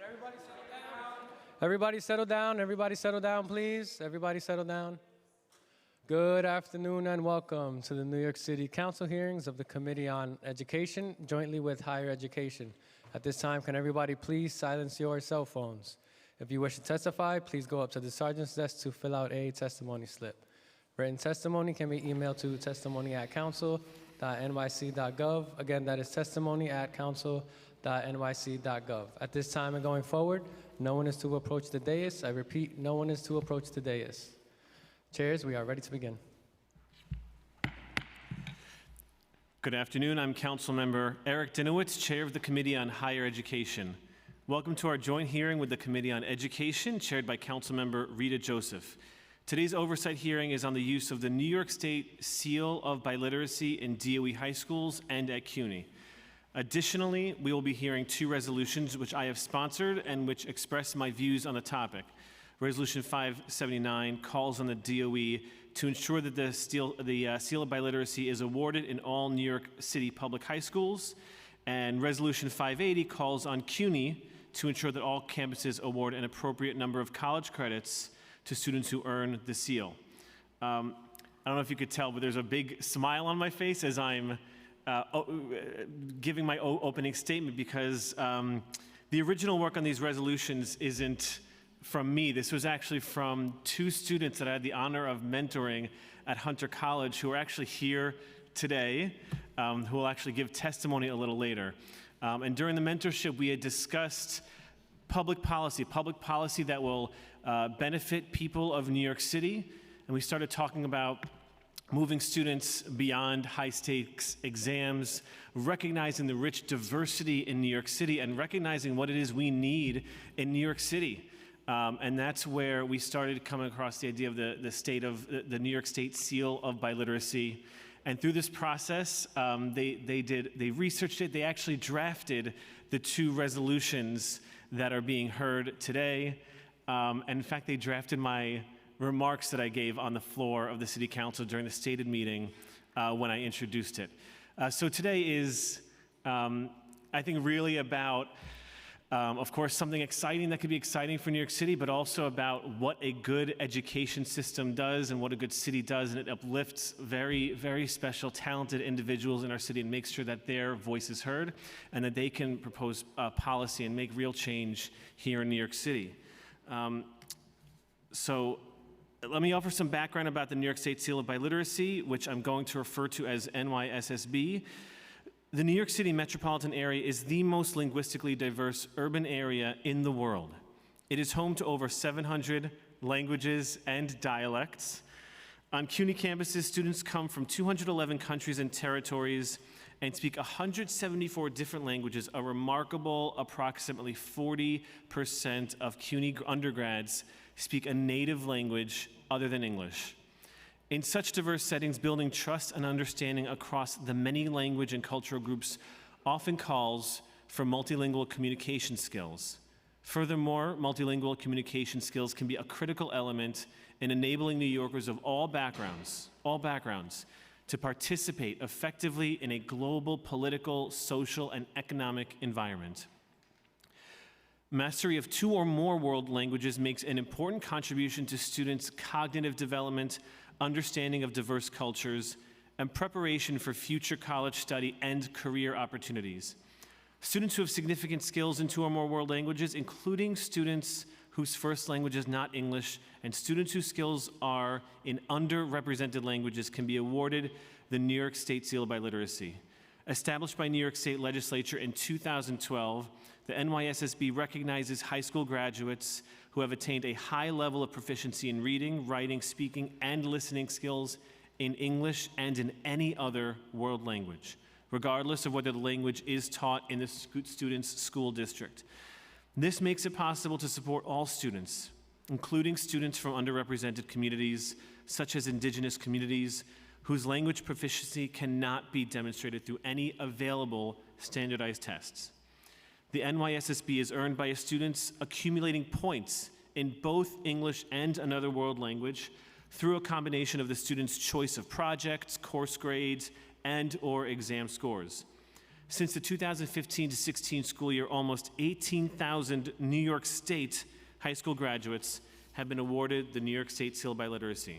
Everybody settle down. Everybody settle down, please. Everybody settle down. Good afternoon and welcome to the New York City Council hearings of the Committee on Education, jointly with Higher Education. At this time, can everybody please silence your cell phones? If you wish to testify, please go up to the sergeant's desk to fill out a testimony slip. Written testimony can be emailed to testimony@council.nyc.gov. Again, that is testimony@council.nyc.gov. At this time and going forward, no one is to approach the dais. I repeat, no one is to approach the dais. Chairs, we are ready to begin. Good afternoon. I'm Councilmember Eric Dinowitz, Chair of the Committee on Higher Education. Welcome to our joint hearing with the Committee on Education, chaired by Councilmember Rita Joseph. Today's oversight hearing is on the use of the New York State Seal of Biliteracy in DOE high schools and at CUNY. Additionally, we will be hearing two resolutions which I have sponsored and which express my views on the topic. Resolution 579 calls on the DOE to ensure that the Seal of Biliteracy is awarded in all New York City public high schools. And Resolution 580 calls on CUNY to ensure that all campuses award an appropriate number of college credits to students who earn the seal. I don't know if you could tell, but there's a big smile on my face as I'm giving my opening statement because the original work on these resolutions isn't from me. This was actually from two students that I had the honor of mentoring at Hunter College who are actually here today, who will actually give testimony a little later. And during the mentorship, we had discussed public policy that will benefit people of New York City. And we started talking about moving students beyond high-stakes exams, recognizing the rich diversity in New York City, and recognizing what it is we need in New York City. And that's where we started coming across the idea of the New York State Seal of Biliteracy. And through this process, they researched it. They actually drafted the two resolutions that are being heard today. And in fact, they drafted my remarks that I gave on the floor of the City Council during the stated meeting when I introduced it. So today is, I think, really about, of course, something exciting that could be exciting for New York City, but also about what a good education system does and what a good city does, and it uplifts very, very special, talented individuals in our city and makes sure that their voice is heard and that they can propose policy and make real change here in New York City. So let me offer some background about the New York State Seal of Biliteracy, which I'm going to refer to as NYSSB. The New York City metropolitan area is the most linguistically diverse urban area in the world. It is home to over 700 languages and dialects. On CUNY campuses, students come from 211 countries and territories and speak 174 different languages. A remarkable approximately 40% of CUNY undergrads speak a native language other than English. In such diverse settings, building trust and understanding across the many language and cultural groups often calls for multilingual communication skills. Furthermore, multilingual communication skills can be a critical element in enabling New Yorkers of all backgrounds, to participate effectively in a global political, social, and economic environment. Mastery of two or more world languages makes an important contribution to students' cognitive development, understanding of diverse cultures, and preparation for future college study and career opportunities. Students who have significant skills in two or more world languages, including students whose first language is not English, and students whose skills are in underrepresented languages, can be awarded the New York State Seal of Biliteracy. Established by New York State Legislature in 2012, the NYSSB recognizes high school graduates who have attained a high level of proficiency in reading, writing, speaking, and listening skills in English and in any other world language, regardless of whether the language is taught in the student's school district. This makes it possible to support all students, including students from underrepresented communities, such as indigenous communities, whose language proficiency cannot be demonstrated through any available standardized tests. The NYSSB is earned by students accumulating points in both English and another world language through a combination of the student's choice of projects, course grades, and/or exam scores. Since the 2015 to 16 school year, almost 18,000 New York State high school graduates have been awarded the New York State Seal of Biliteracy.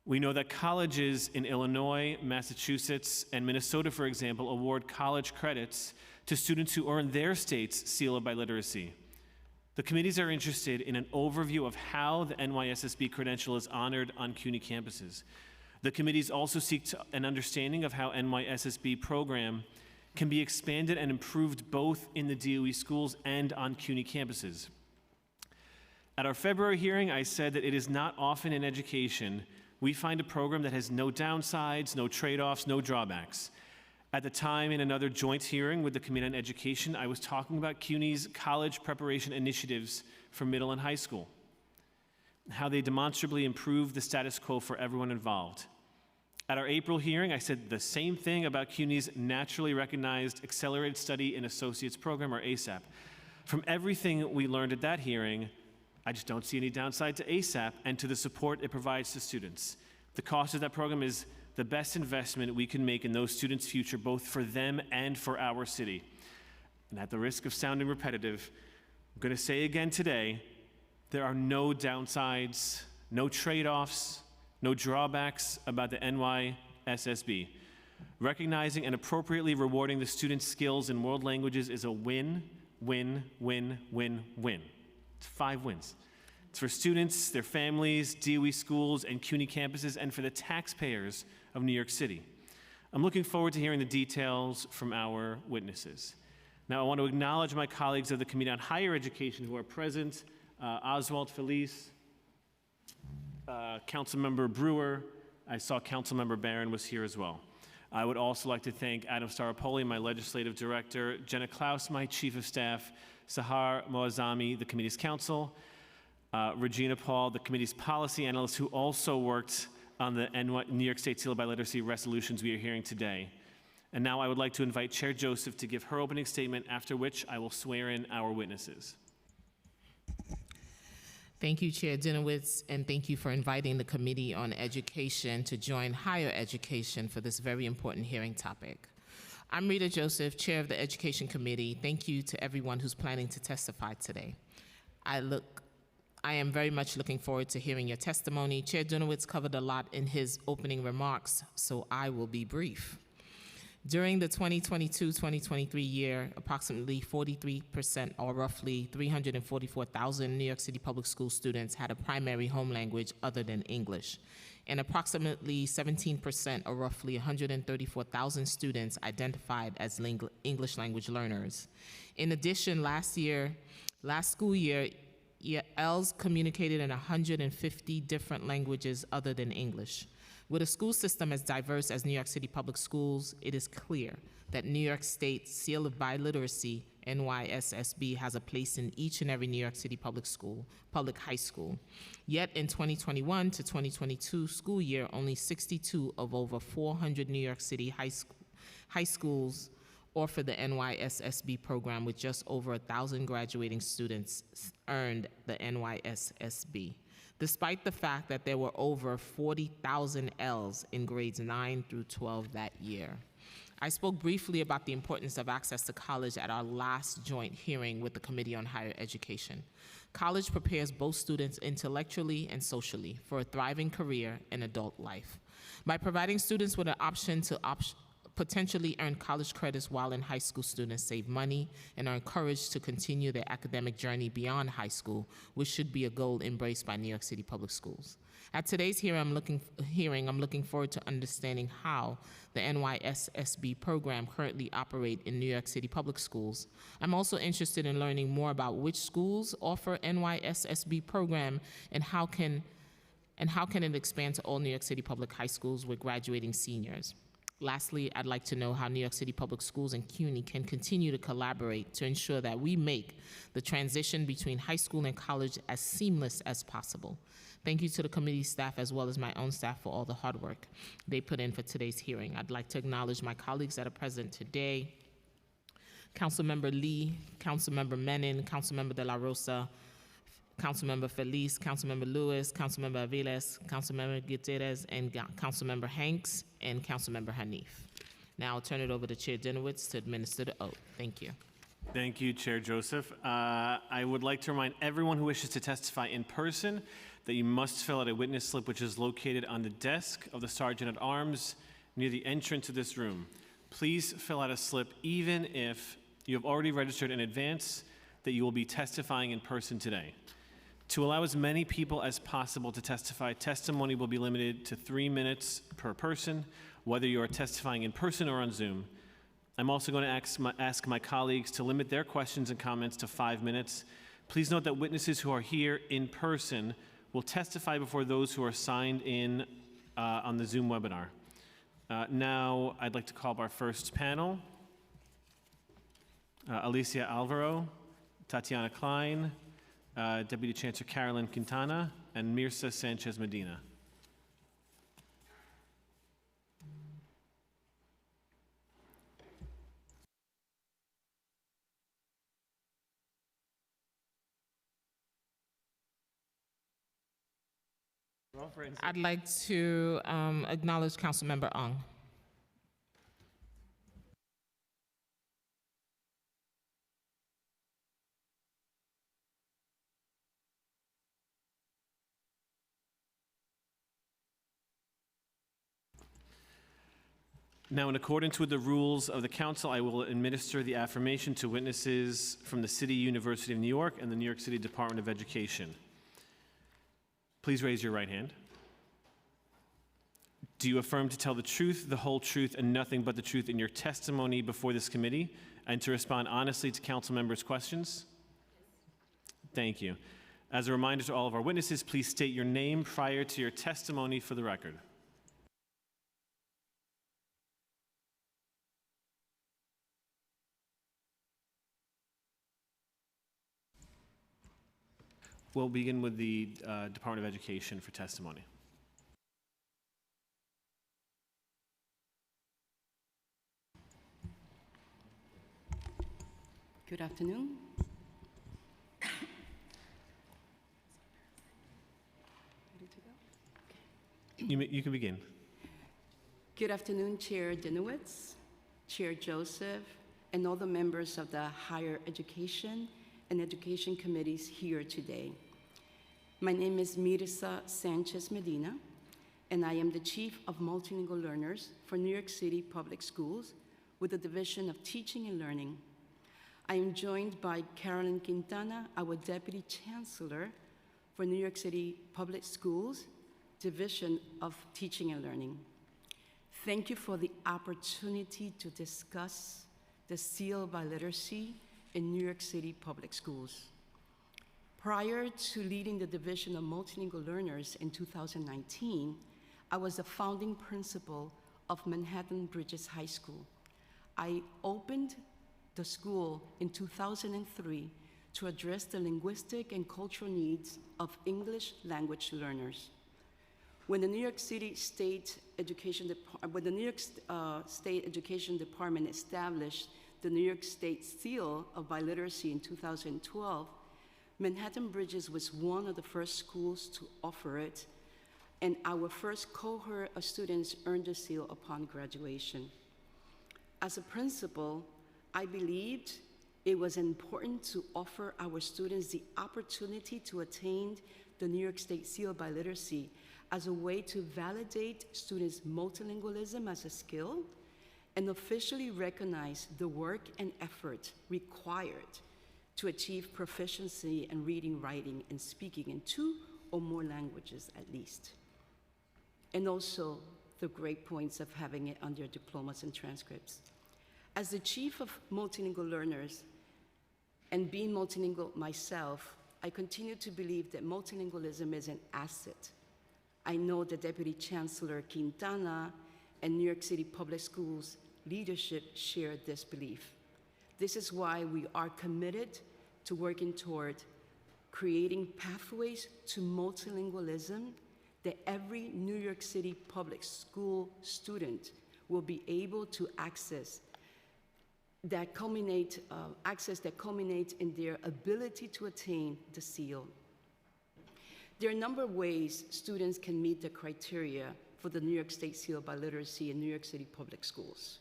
We know that colleges in Illinois, Massachusetts, and Minnesota, for example, award college credits to students who earn their state's Seal of Biliteracy. The committees are interested in an overview of how the NYSSB credential is honored on CUNY campuses. The committees also seek an understanding of how NYSSB program can be expanded and improved both in the DOE schools and on CUNY campuses. At our February hearing, I said that it is not often in education we find a program that has no downsides, no trade-offs, no drawbacks. At the time, in another joint hearing with the Committee on Education, I was talking about CUNY's college preparation initiatives for middle and high school, how they demonstrably improve the status quo for everyone involved. At our April hearing, I said the same thing about CUNY's Naturally Recognized Accelerated Study in Associates Program, or ASAP. From everything we learned at that hearing, I just don't see any downside to ASAP and to the support it provides to students. The cost of that program is the best investment we can make in those students' future, both for them and for our city. And at the risk of sounding repetitive, I'm going to say again today, there are no downsides, no trade-offs, no drawbacks about the NYSSB. Recognizing and appropriately rewarding the students' skills in world languages is a win, win, win, win, win. It's 5 wins. It's for students, their families, DOE schools, and CUNY campuses, and for the taxpayers of New York City. I'm looking forward to hearing the details from our witnesses. Now, I want to acknowledge my colleagues of the Committee on Higher Education who are present, Oswald Felice, Councilmember Brewer. I saw Councilmember Barron was here as well. I would also like to thank Adam Staropoli, my legislative director, Jenna Klaus, my chief of staff, Sahar Moazami, the committee's counsel, Regina Paul, the committee's policy analyst, who also worked on the New York State Seal of Biliteracy resolutions we are hearing today. And now I would like to invite Chair Joseph to give her opening statement, after which I will swear in our witnesses. Thank you, Chair Dinowitz, and thank you for inviting the Committee on Education to join higher education for this very important hearing topic. I'm Rita Joseph, Chair of the Education Committee. Thank you to everyone who's planning to testify today. I am very much looking forward to hearing your testimony. Chair Dinowitz covered a lot in his opening remarks, so I will be brief. During the 2022-2023 year, approximately 43%, or roughly 344,000 New York City public school students had a primary home language other than English, and approximately 17%, or roughly 134,000 students identified as English language learners. In addition, last school year, ELs communicated in 150 different languages other than English. With a school system as diverse as New York City Public Schools, it is clear that New York State Seal of Biliteracy, NYSSB, has a place in each and every New York City public high school. Yet in 2021 to 2022 school year, only 62 of over 400 New York City high schools offer the NYSSB program, with just over 1,000 graduating students earned the NYSSB, despite the fact that there were over 40,000 Ls in grades 9 through 12 that year. I spoke briefly about the importance of access to college at our last joint hearing with the Committee on Higher Education. College prepares both students intellectually and socially for a thriving career and adult life. By providing students with an option to potentially earn college credits while in high school, students save money and are encouraged to continue their academic journey beyond high school, which should be a goal embraced by New York City Public Schools. At today's hearing, I'm looking forward to understanding how the NYSSB program currently operates in New York City Public Schools. I'm also interested in learning more about which schools offer NYSSB program and how can it expand to all New York City public high schools with graduating seniors. Lastly, I'd like to know how New York City Public Schools and CUNY can continue to collaborate to ensure that we make the transition between high school and college as seamless as possible. Thank you to the committee staff as well as my own staff for all the hard work they put in for today's hearing. I'd like to acknowledge my colleagues that are present today: Councilmember Lee, Councilmember Menon, Councilmember De La Rosa, Councilmember Felice, Councilmember Lewis, Councilmember Aviles, Councilmember Gutierrez, and Councilmember Hanks, and Councilmember Hanif. Now I'll turn it over to Chair Dinowitz to administer the oath. Thank you. Thank you, Chair Joseph. I would like to remind everyone who wishes to testify in person that you must fill out a witness slip which is located on the desk of the Sergeant at Arms near the entrance to this room. Please fill out a slip even if you have already registered in advance that you will be testifying in person today. To allow as many people as possible to testify, testimony will be limited to 3 minutes per person, whether you are testifying in person or on Zoom. I'm also going to ask my colleagues to limit their questions and comments to 5 minutes. Please note that witnesses who are here in person will testify before those who are signed in on the Zoom webinar. Now, I'd like to call up our first panel. Alicia Alvaro, Tatiana Klein, Deputy Chancellor Carolyn Quintana, and Mirza Sanchez Medina. I'd like to acknowledge Councilmember Ong. Now, in accordance with the rules of the council, I will administer the affirmation to witnesses from the City University of New York and the New York City Department of Education. Please raise your right hand. Do you affirm to tell the truth, the whole truth, and nothing but the truth in your testimony before this committee, and to respond honestly to council members' questions? Thank you. As a reminder to all of our witnesses, please state your name prior to your testimony for the record. We'll begin with the Department of Education for testimony. Good afternoon. Ready to go? You can begin. Good afternoon, Chair Dinowitz, Chair Joseph, and all the members of the Higher Education and Education Committees here today. My name is Mirza Sanchez Medina, and I am the Chief of Multilingual Learners for New York City Public Schools with the Division of Teaching and Learning. I am joined by Carolyn Quintana, our Deputy Chancellor for New York City Public Schools, Division of Teaching and Learning. Thank you for the opportunity to discuss the seal by literacy in New York City Public Schools. Prior to leading the Division of Multilingual Learners in 2019, I was the founding principal of Manhattan Bridges High School. I opened the school in 2003 to address the linguistic and cultural needs of English language learners. When the New York State Education Department established the New York State Seal of Biliteracy in 2012, Manhattan Bridges was one of the first schools to offer it, and our first cohort of students earned the seal upon graduation. As a principal, I believed it was important to offer our students the opportunity to attain the New York State Seal by Literacy as a way to validate students' multilingualism as a skill and officially recognize the work and effort required to achieve proficiency in reading, writing, and speaking in 2 or more languages at least. And also the great points of having it on their diplomas and transcripts. As the Chief of Multilingual Learners and being multilingual myself, I continue to believe that multilingualism is an asset. I know the Deputy Chancellor Quintana and New York City Public Schools leadership share this belief. This is why we are committed to working toward creating pathways to multilingualism that every New York City public school student will be able to access that culminate in their ability to attain the seal. There are a number of ways students can meet the criteria for the New York State Seal by Literacy in New York City public schools.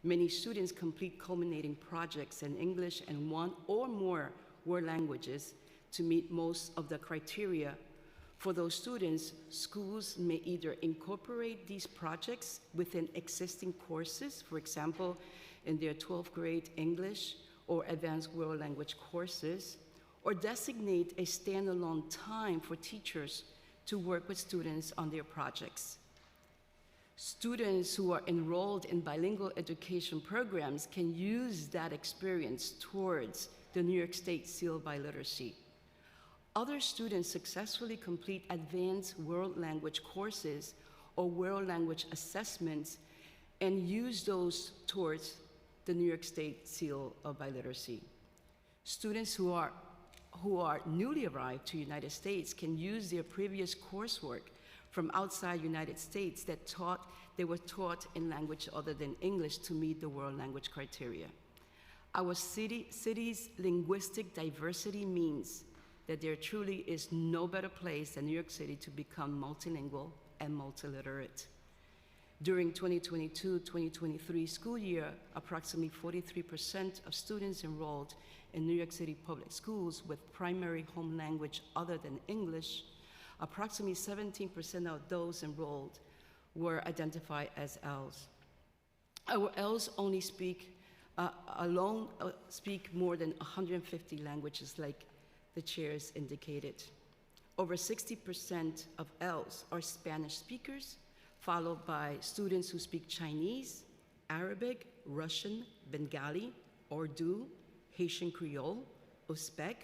Many students complete culminating projects in English and one or more world languages to meet most of the criteria. For those students, schools may either incorporate these projects within existing courses, for example, in their 12th grade English or advanced world language courses, or designate a standalone time for teachers to work with students on their projects. Students who are enrolled in bilingual education programs can use that experience towards the New York State Seal of Biliteracy. Other students successfully complete advanced world language courses or world language assessments and use those towards the New York State Seal of Biliteracy. Students who are newly arrived to the United States can use their previous coursework from outside United States that they were taught in language other than English to meet the world language criteria. Our city's linguistic diversity means that there truly is no better place than New York City to become multilingual and multiliterate. During 2022-2023 school year, approximately 43% of students enrolled in New York City public schools with primary home language other than English, approximately 17% of those enrolled were identified as ELs. Our ELs only speak more than 150 languages, like the chairs indicated. Over 60% of ELs are Spanish speakers, followed by students who speak Chinese, Arabic, Russian, Bengali, Urdu, Haitian Creole, Uzbek,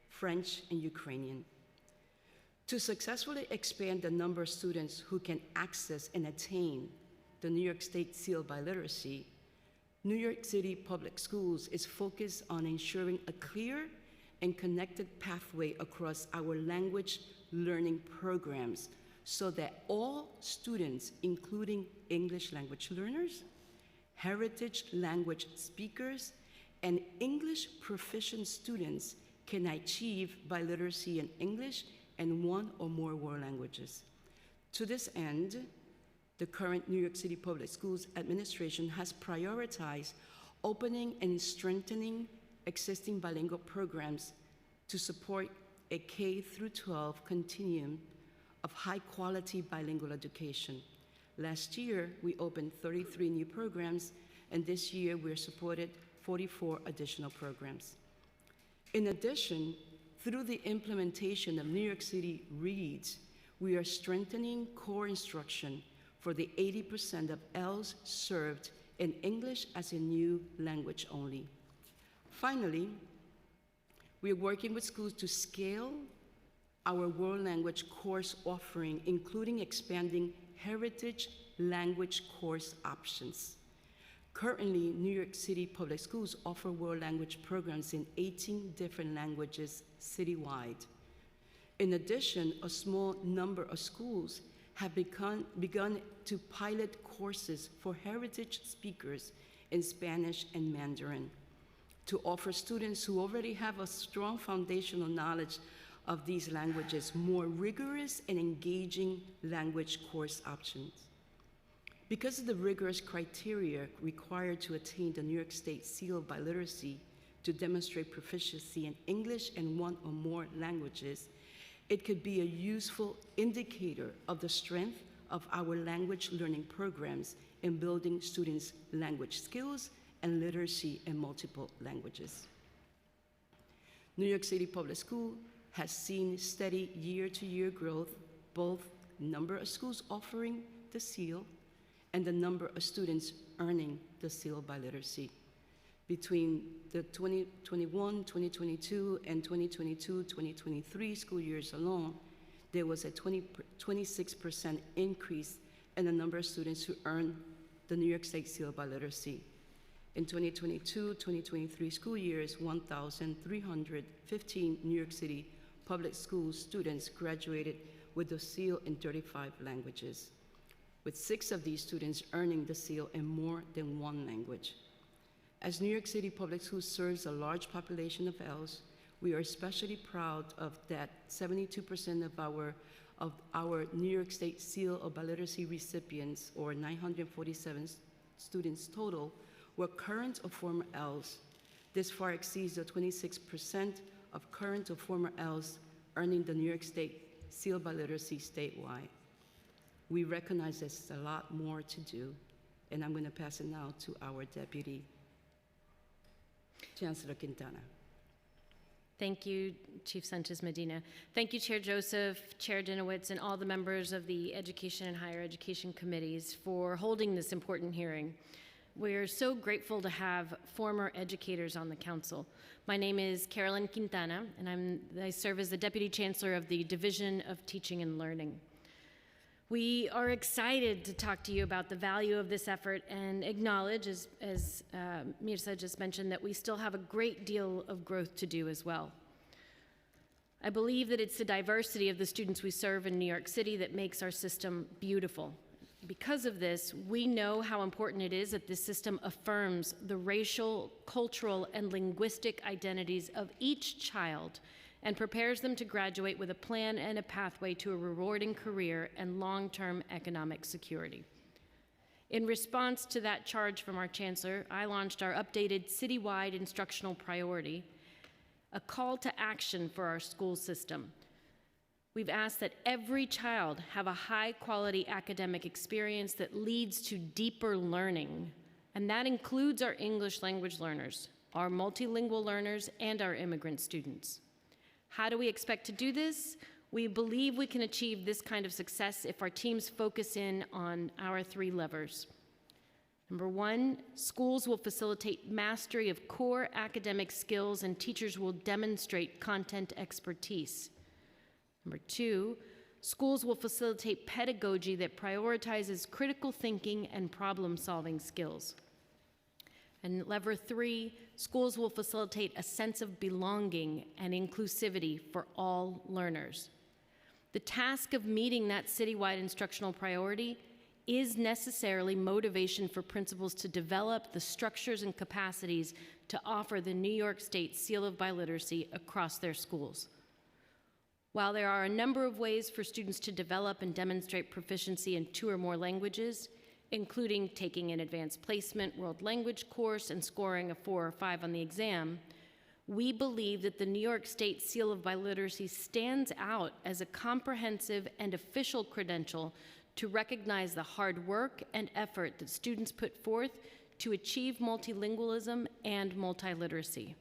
French, and Ukrainian. To successfully expand the number of students who can access and attain the New York State Seal of Biliteracy, New York City Public Schools is focused on ensuring a clear and connected pathway across our language learning programs so that all students, including English language learners, heritage language speakers, and English proficient students can achieve biliteracy in English and one or more world languages. To this end, the current New York City Public Schools administration has prioritized opening and strengthening existing bilingual programs to support a K-12 continuum of high-quality bilingual education. Last year, we opened 33 new programs, and this year we're supported 44 additional programs. In addition, through the implementation of New York City Reads, we are strengthening core instruction for the 80% of ELs served in English as a new language only. Finally, we are working with schools to scale our world language course offering, including expanding heritage language course options. Currently, New York City Public Schools offer world language programs in 18 different languages citywide. In addition, a small number of schools have begun to pilot courses for heritage speakers in Spanish and Mandarin to offer students who already have a strong foundational knowledge of these languages more rigorous and engaging language course options. Because of the rigorous criteria required to attain the New York State Seal of Biliteracy to demonstrate proficiency in English and one or more languages, it could be a useful indicator of the strength of our language learning programs in building students' language skills and literacy in multiple languages. New York City Public School has seen steady year-to-year growth, both number of schools offering the seal and the number of students earning the Seal of Biliteracy. Between the 2021-2022 and 2022-2023 school years alone, there was a 26% increase in the number of students who earned the New York State Seal of Biliteracy. In 2022-2023 school years, 1,315 New York City public school students graduated with the seal in 35 languages, with 6 of these students earning the seal in more than one language. As New York City Public Schools serves a large population of ELs, we are especially proud of that 72% of our New York State Seal of Biliteracy recipients, or 947 students total were current or former ELs. This far exceeds the 26% of current or former ELs earning the New York State Seal by Literacy statewide. We recognize there's a lot more to do, and I'm going to pass it now to our Deputy Chancellor Quintana. Thank you, Chief Sanchez Medina. Thank you, Chair Joseph, Chair Dinowitz, and all the members of the Education and Higher Education Committees for holding this important hearing. We're so grateful to have former educators on the council. My name is Carolyn Quintana, and I serve as the Deputy Chancellor of the Division of Teaching and Learning. We are excited to talk to you about the value of this effort and acknowledge, as Mirza just mentioned, that we still have a great deal of growth to do as well. I believe that it's the diversity of the students we serve in New York City that makes our system beautiful. Because of this, we know how important it is that this system affirms the racial, cultural, and linguistic identities of each child and prepares them to graduate with a plan and a pathway to a rewarding career and long-term economic security. In response to that charge from our chancellor, I launched our updated citywide instructional priority, a call to action for our school system. We've asked that every child have a high-quality academic experience that leads to deeper learning, and that includes our English language learners, our multilingual learners, and our immigrant students. How do we expect to do this? We believe we can achieve this kind of success if our teams focus in on our 3 levers. Number 1, schools will facilitate mastery of core academic skills and teachers will demonstrate content expertise. Number 2, schools will facilitate pedagogy that prioritizes critical thinking and problem-solving skills. And lever 3, schools will facilitate a sense of belonging and inclusivity for all learners. The task of meeting that citywide instructional priority is necessarily motivation for principals to develop the structures and capacities to offer the New York State Seal of Biliteracy across their schools. While there are a number of ways for students to develop and demonstrate proficiency in 2 or more languages, including taking an advanced placement world language course and scoring a 4 or 5 on the exam, we believe that the New York State Seal of Biliteracy stands out as a comprehensive and official credential to recognize the hard work and effort that students put forth to achieve multilingualism and multiliteracy.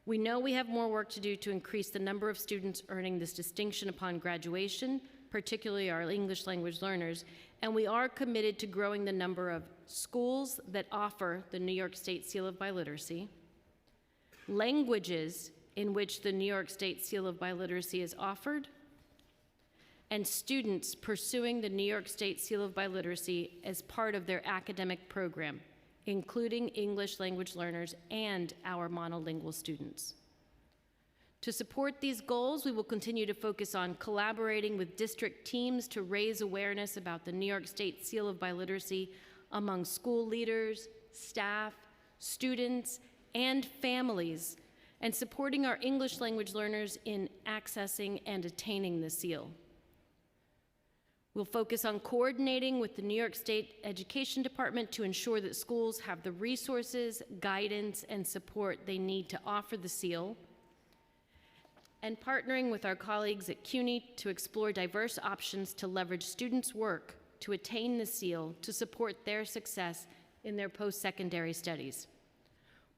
We know we have more work to do to increase the number of students earning this distinction upon graduation, particularly our English language learners, and we are committed to growing the number of schools that offer the New York State Seal of Biliteracy, languages in which the New York State Seal of Biliteracy is offered, and students pursuing the New York State Seal of Biliteracy as part of their academic program, including English language learners and our monolingual students. To support these goals, we will continue to focus on collaborating with district teams to raise awareness about the New York State Seal of Biliteracy among school leaders, staff, students, and families, and supporting our English language learners in accessing and attaining the seal. We'll focus on coordinating with the New York State Education Department to ensure that schools have the resources, guidance, and support they need to offer the seal, and partnering with our colleagues at CUNY to explore diverse options to leverage students' work to attain the seal to support their success in their post-secondary studies.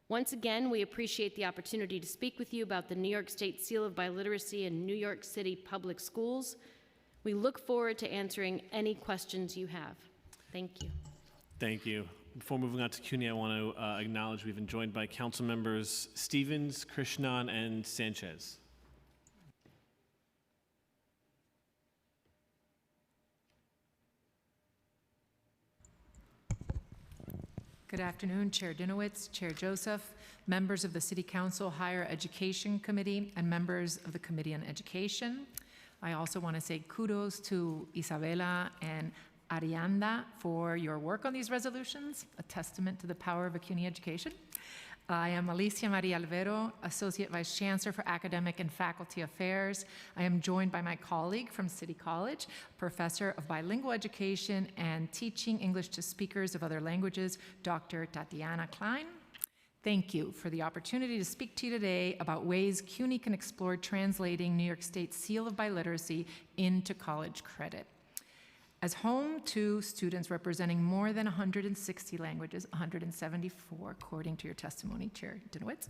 Once again, we appreciate the opportunity to speak with you about the New York State Seal of Biliteracy in New York City public schools. We look forward to answering any questions you have. Thank you. Thank you. Before moving on to CUNY, I want to acknowledge we've been joined by Council Members Stevens, Krishnan, and Sanchez. Good afternoon, Chair Dinowitz, Chair Joseph, members of the City Council Higher Education Committee, and members of the Committee on Education. I also want to say kudos to Isabella and Arianda for your work on these resolutions, a testament to the power of a CUNY education. I am Alicia Maria Alvero, Associate Vice Chancellor for Academic and Faculty Affairs. I am joined by my colleague from City College, Professor of Bilingual Education and Teaching English to Speakers of Other Languages, Dr. Tatiana Klein. Thank you for the opportunity to speak to you today about ways CUNY can explore translating New York State's Seal of Biliteracy into college credit. As home to students representing more than 160 languages, 174 according to your testimony, Chair Dinowitz,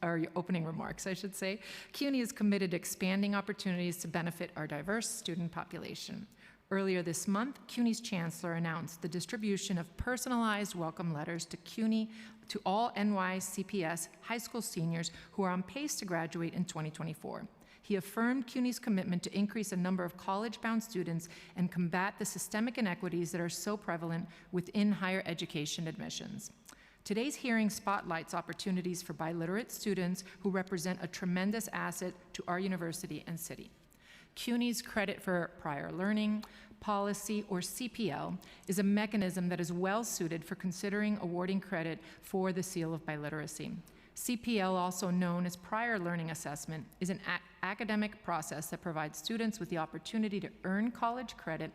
or your opening remarks, I should say, CUNY is committed to expanding opportunities to benefit our diverse student population. Earlier this month, CUNY's chancellor announced the distribution of personalized welcome letters to CUNY to all NYCPS high school seniors who are on pace to graduate in 2024. He affirmed CUNY's commitment to increase the number of college-bound students and combat the systemic inequities that are so prevalent within higher education admissions. Today's hearing spotlights opportunities for biliterate students who represent a tremendous asset to our university and city. CUNY's Credit for Prior Learning Policy, or CPL, is a mechanism that is well suited for considering awarding credit for the Seal of Biliteracy. CPL, also known as Prior Learning Assessment, is an academic process that provides students with the opportunity to earn college credit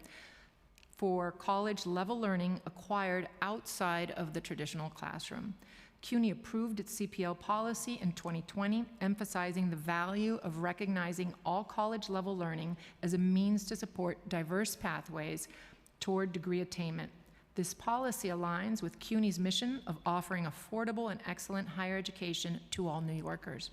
for college-level learning acquired outside of the traditional classroom. CUNY approved its CPL policy in 2020, emphasizing the value of recognizing all college-level learning as a means to support diverse pathways toward degree attainment. This policy aligns with CUNY's mission of offering affordable and excellent higher education to all New Yorkers.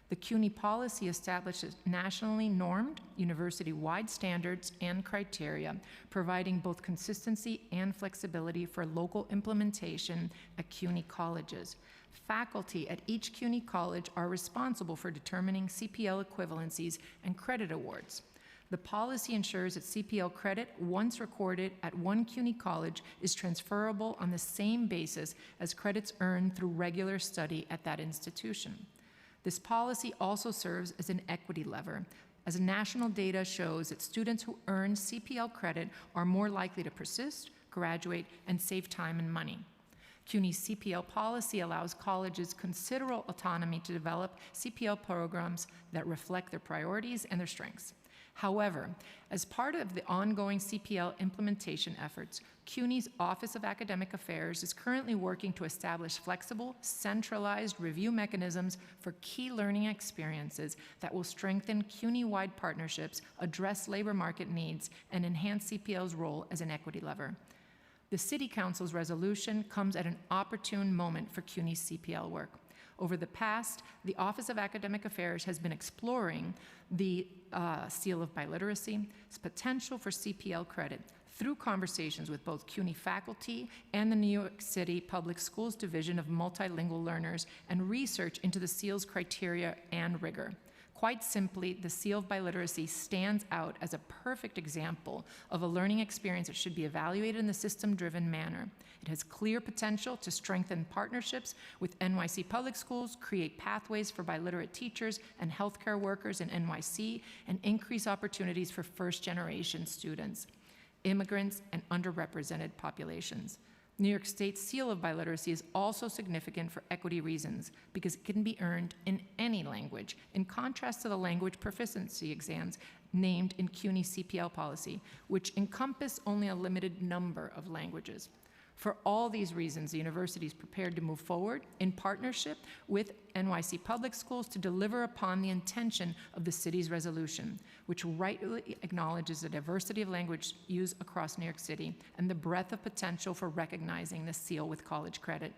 The CUNY policy establishes nationally normed, university-wide standards and criteria, providing both consistency and flexibility for local implementation at CUNY colleges. Faculty at each CUNY college are responsible for determining CPL equivalencies and credit awards. The policy ensures that CPL credit, once recorded at one CUNY college, is transferable on the same basis as credits earned through regular study at that institution. This policy also serves as an equity lever, as national data shows that students who earn CPL credit are more likely to persist, graduate, and save time and money. CUNY's CPL policy allows colleges considerable autonomy to develop CPL programs that reflect their priorities and their strengths. However, as part of the ongoing CPL implementation efforts, CUNY's Office of Academic Affairs is currently working to establish flexible, centralized review mechanisms for key learning experiences that will strengthen CUNY-wide partnerships, address labor market needs, and enhance CPL's role as an equity lever. The City Council's resolution comes at an opportune moment for CUNY's CPL work. Over the past, the Office of Academic Affairs has been exploring the Seal of Biliteracy, its potential for CPL credit, through conversations with both CUNY faculty and the New York City Public Schools Division of Multilingual Learners, and research into the Seal's criteria and rigor. Quite simply, the Seal of Biliteracy stands out as a perfect example of a learning experience that should be evaluated in a system-driven manner. It has clear potential to strengthen partnerships with NYC public schools, create pathways for biliterate teachers and healthcare workers in NYC, and increase opportunities for first-generation students, immigrants, and underrepresented populations. New York State's Seal of Biliteracy is also significant for equity reasons because it can be earned in any language, in contrast to the language proficiency exams named in CUNY CPL policy, which encompass only a limited number of languages. For all these reasons, the university is prepared to move forward in partnership with NYC Public Schools to deliver upon the intention of the city's resolution, which rightly acknowledges the diversity of language used across New York City and the breadth of potential for recognizing the seal with college credit.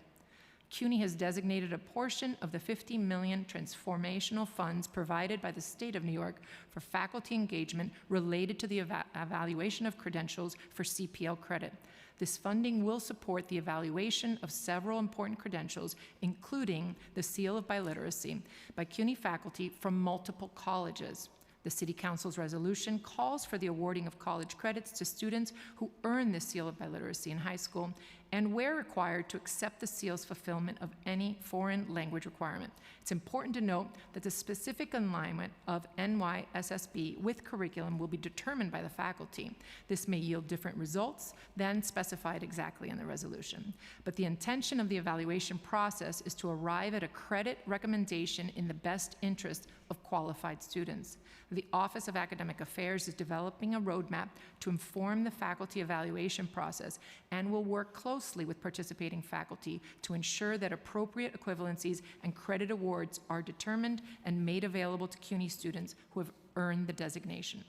CUNY has designated a portion of the $50 million transformational funds provided by the state of New York for faculty engagement related to the evaluation of credentials for CPL credit. This funding will support the evaluation of several important credentials, including the Seal of Biliteracy, by CUNY faculty from multiple colleges. The City Council's resolution calls for the awarding of college credits to students who earn the Seal of Biliteracy in high school and where required to accept the seal's fulfillment of any foreign language requirement. It's important to note that the specific alignment of NYSSB with curriculum will be determined by the faculty. This may yield different results than specified exactly in the resolution. But the intention of the evaluation process is to arrive at a credit recommendation in the best interest of qualified students. The Office of Academic Affairs is developing a roadmap to inform the faculty evaluation process and will work closely with participating faculty to ensure that appropriate equivalencies and credit awards are determined and made available to CUNY students who have earned the designation.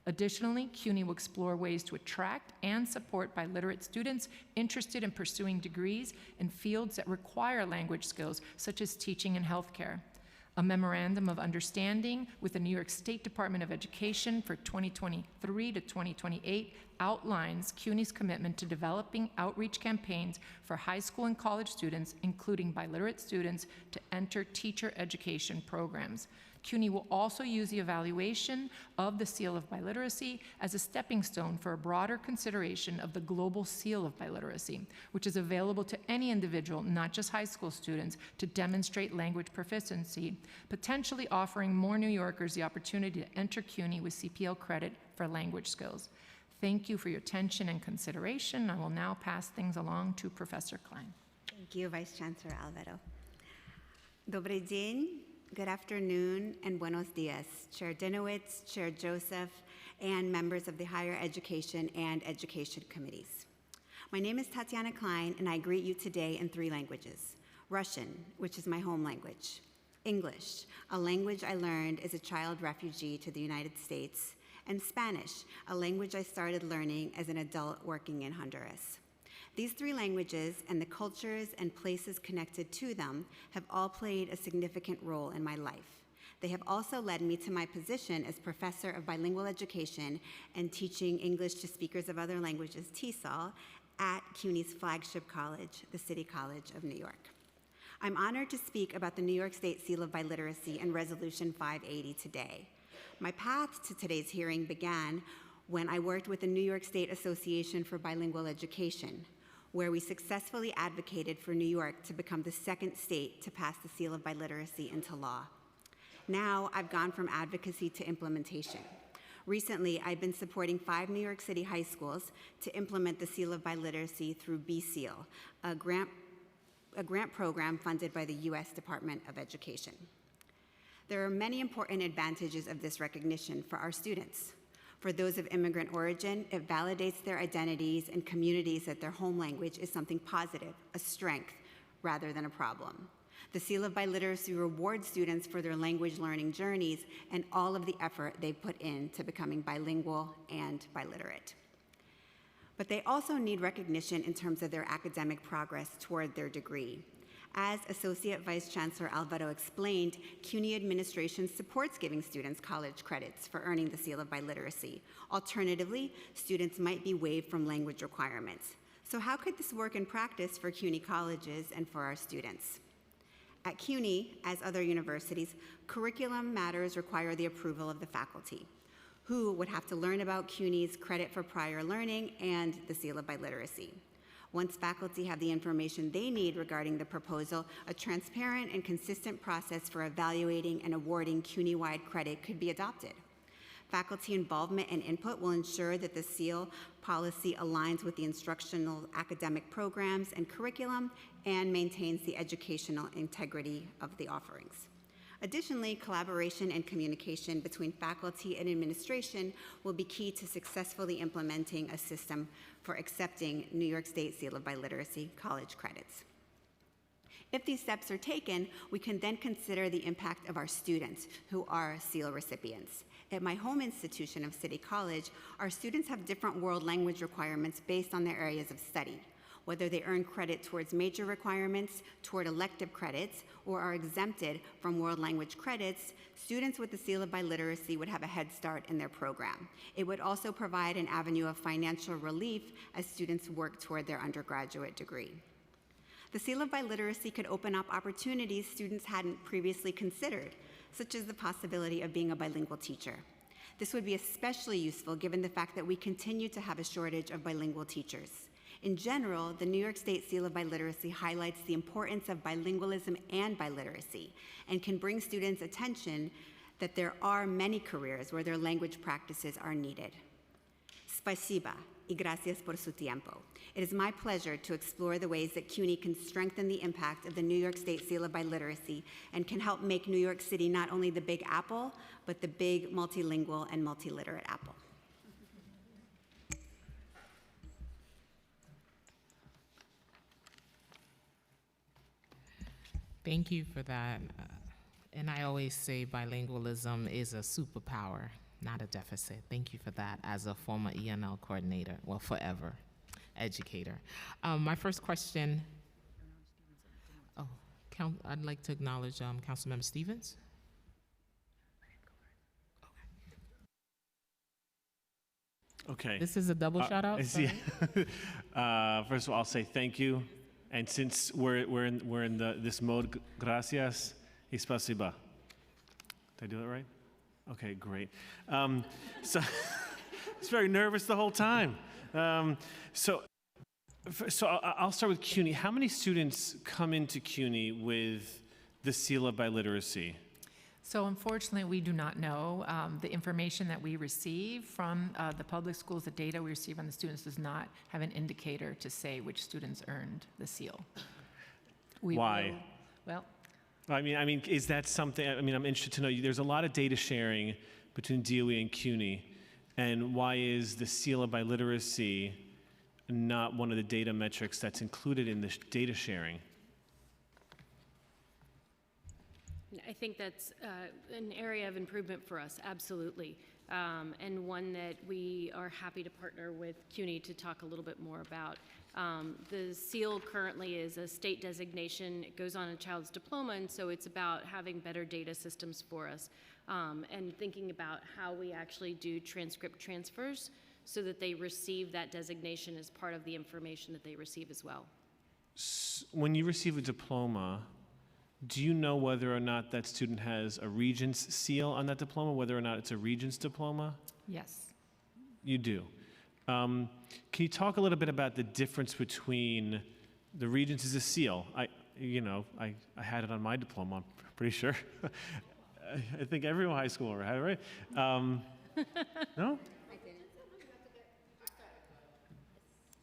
Additionally, CUNY will explore ways to attract and support biliterate students interested in pursuing degrees in fields that require language skills, such as teaching and healthcare. A memorandum of understanding with the New York State Department of Education for 2023 to 2028 outlines CUNY's commitment to developing outreach campaigns for high school and college students, including biliterate students, to enter teacher education programs. CUNY will also use the evaluation of the Seal of Biliteracy as a stepping stone for a broader consideration of the Global Seal of Biliteracy, which is available to any individual, not just high school students, to demonstrate language proficiency, potentially offering more New Yorkers the opportunity to enter CUNY with CPL credit for language skills. Thank you for your attention and consideration. I will now pass things along to Professor Klein. Thank you, Vice Chancellor Alvaro. Dobry dzień. Good afternoon and buenos dias, Chair Dinowitz, Chair Joseph, and members of the Higher Education and Education Committees. My name is Tatiana Klein, and I greet you today in 3 languages: Russian, which is my home language; English, a language I learned as a child refugee to the United States; and Spanish, a language I started learning as an adult working in Honduras. These 3 languages and the cultures and places connected to them have all played a significant role in my life. They have also led me to my position as Professor of Bilingual Education and Teaching English to Speakers of Other Languages, TESOL, at CUNY's flagship college, the City College of New York. I'm honored to speak about the New York State Seal of Biliteracy and Resolution 580 today. My path to today's hearing began when I worked with the New York State Association for Bilingual Education, where we successfully advocated for New York to become the 2nd state to pass the Seal of Biliteracy into law. Now, I've gone from advocacy to implementation. Recently, I've been supporting 5 New York City high schools to implement the Seal of Biliteracy through BSEAL, a grant program funded by the U.S. Department of Education. There are many important advantages of this recognition for our students. For those of immigrant origin, it validates their identities and communities that their home language is something positive, a strength, rather than a problem. The Seal of Biliteracy rewards students for their language learning journeys and all of the effort they put into becoming bilingual and biliterate. But they also need recognition in terms of their academic progress toward their degree. As Associate Vice Chancellor Alvaro explained, CUNY administration supports giving students college credits for earning the Seal of Biliteracy. Alternatively, students might be waived from language requirements. So how could this work in practice for CUNY colleges and for our students? At CUNY, as other universities, curriculum matters require the approval of the faculty, who would have to learn about CUNY's credit for prior learning and the Seal of Biliteracy. Once faculty have the information they need regarding the proposal, a transparent and consistent process for evaluating and awarding CUNY-wide credit could be adopted. Faculty involvement and input will ensure that the SEAL policy aligns with the instructional academic programs and curriculum and maintains the educational integrity of the offerings. Additionally, collaboration and communication between faculty and administration will be key to successfully implementing a system for accepting New York State Seal of Biliteracy college credits. If these steps are taken, we can then consider the impact of our students who are SEAL recipients. At my home institution of City College, our students have different world language requirements based on their areas of study. Whether they earn credit towards major requirements, toward elective credits, or are exempted from world language credits, students with the Seal of Biliteracy would have a head start in their program. It would also provide an avenue of financial relief as students work toward their undergraduate degree. The Seal of Biliteracy could open up opportunities students hadn't previously considered, such as the possibility of being a bilingual teacher. This would be especially useful given the fact that we continue to have a shortage of bilingual teachers. In general, the New York State Seal of Biliteracy highlights the importance of bilingualism and biliteracy and can bring students' attention that there are many careers where their language practices are needed. Spasiba y gracias por su tiempo. It is my pleasure to explore the ways that CUNY can strengthen the impact of the New York State Seal of Biliteracy and can help make New York City not only the Big Apple, but the big multilingual and multiliterate apple. Thank you for that. And I always say bilingualism is a superpower, not a deficit. Thank you for that as a former ENL coordinator, well, forever educator. My first question, I'd like to acknowledge Councilmember Stevens. Okay. This is a double shout out. First of all, I'll say thank you. And since we're in this mode, gracias y spasiba. Did I do it right? Okay, great. So I was very nervous the whole time. So I'll start with CUNY. How many students come into CUNY with the Seal of Biliteracy? So unfortunately, we do not know. The information that we receive from the public schools, the data we receive on the students does not have an indicator to say which students earned the seal. Why? Well, I mean, is that something? I mean, I'm interested to know. There's a lot of data sharing between DOE and CUNY, and why is the Seal of Biliteracy not one of the data metrics that's included in the data sharing? I think that's an area of improvement for us, absolutely, and one that we are happy to partner with CUNY to talk a little bit more about. The seal currently is a state designation. It goes on a child's diploma, and so it's about having better data systems for us and thinking about how we actually do transcript transfers so that they receive that designation as part of the information that they receive as well. When you receive a diploma, do you know whether or not that student has a Regents seal on that diploma, whether or not it's a Regents diploma? yes. You do. Can you talk a little bit about the difference between the Regents is a seal? I had it on my diploma, I'm pretty sure. I think every high schooler had it, right? No?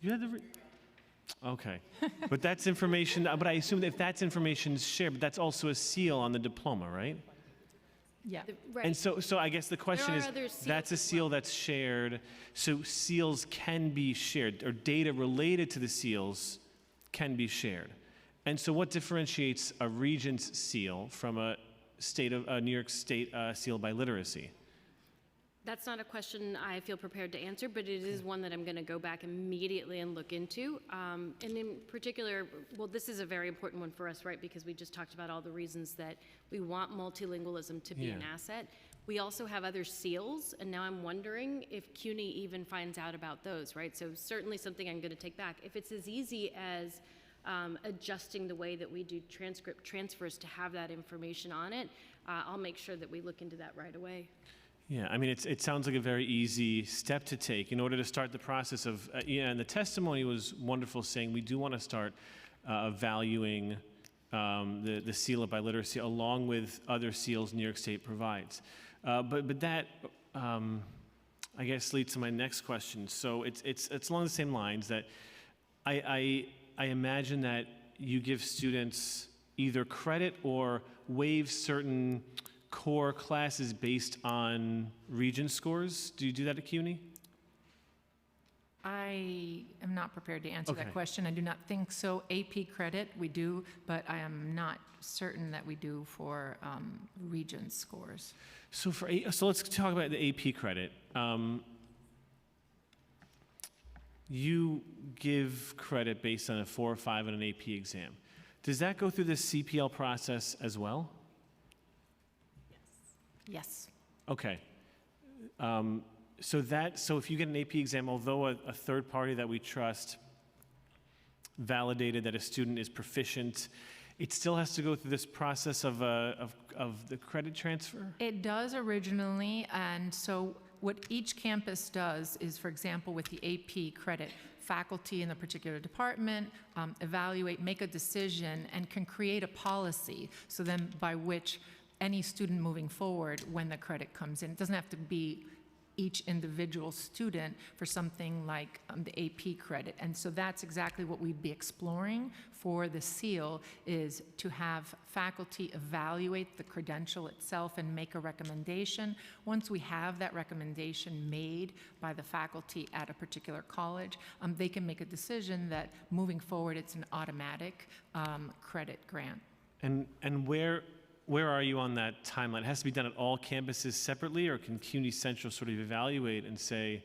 You had the... Okay, but that's information, but I assume that if that's information shared, but that's also a seal on the diploma, right? Yeah. Right. And so I guess the question are is, other seals that's a as seal that's shared, so seals can be shared, or data related to the seals can be shared. And so what differentiates a Regents seal from a New York State Seal by Literacy? That's not a question I feel prepared to answer, but it is one that I'm going to go back immediately and look into. And in particular, well, this is a very important one for us, right? Because we just talked about all the reasons that we want multilingualism to be an asset. We also have other seals, and now I'm wondering if CUNY even finds out about those, right? So certainly something I'm going to take back. If it's as easy as adjusting the way that we do transcript transfers to have that information on it, I'll make sure that we look into that right away. Yeah, I mean, it sounds like a very easy step to take in order to start the process of, and the testimony was wonderful, saying we do want to start valuing the seal of biliteracy along with other seals New York State provides. But that, I guess, leads to my next question. So it's along the same lines that I imagine that you give students either credit or waive certain core classes based on Regents scores. Do you do that at CUNY? I am not prepared to answer Okay. that question. I do not think so. AP credit, we do, but I am not certain that we do for Regents scores. So so let's talk about the AP credit. You give credit based on a 4 or 5 on an AP exam. Does that go through the CPL process as well? Yes. Okay. So if you get an AP exam, although a third party that we trust validated that a student is proficient, it still has to go through this process of the credit transfer? It does originally, and so what each campus does is, for example, with the AP credit, faculty in the particular department evaluate, make a decision, and can create a policy, so then by which any student moving forward, when the credit comes in, it doesn't have to be each individual student for something like the AP credit. And so that's exactly what we'd be exploring for the SEAL, is to have faculty evaluate the credential itself and make a recommendation. Once we have that recommendation made by the faculty at a particular college, they can make a decision that moving forward it's an automatic credit grant. And where are you on that timeline? It has to be done at all campuses separately, or can CUNY Central sort of evaluate and say,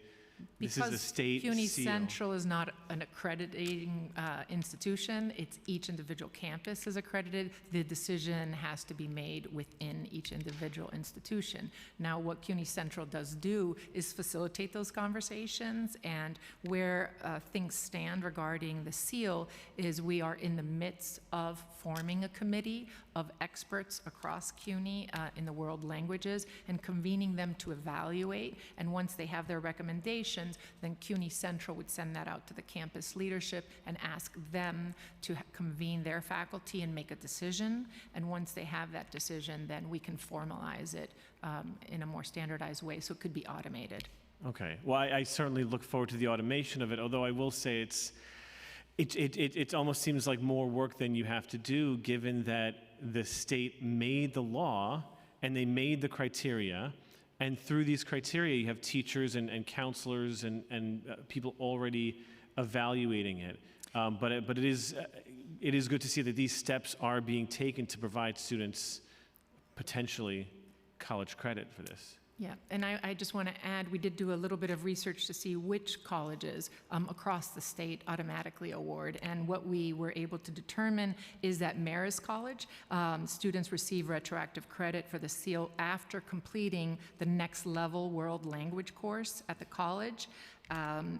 this is a state CUNY seal? Central is not an accrediting institution. It's each individual campus is accredited. The decision has to be made within each individual institution. Now, what CUNY Central does do is facilitate those conversations, and where things stand regarding the seal is we are in the midst of forming a committee of experts across CUNY in the world languages and convening them to evaluate. And once they have their recommendations, then CUNY Central would send that out to the campus leadership and ask them to convene their faculty and make a decision. And once they have that decision, then we can formalize it in a more standardized way, so it could be automated. Okay. Well, I certainly look forward to the automation of it, although I will say it almost seems like more work than you have to do, given that the state made the law and they made the criteria. And through these criteria, you have teachers and counselors and people already evaluating it. But it is good to see that these steps are being taken to provide students potentially college credit for this. Yeah, and I just want to add, we did do a little bit of research to see which colleges across the state automatically award, and what we were able to determine is that Marist College, students receive retroactive credit for the SEAL after completing the next level world language course at the college.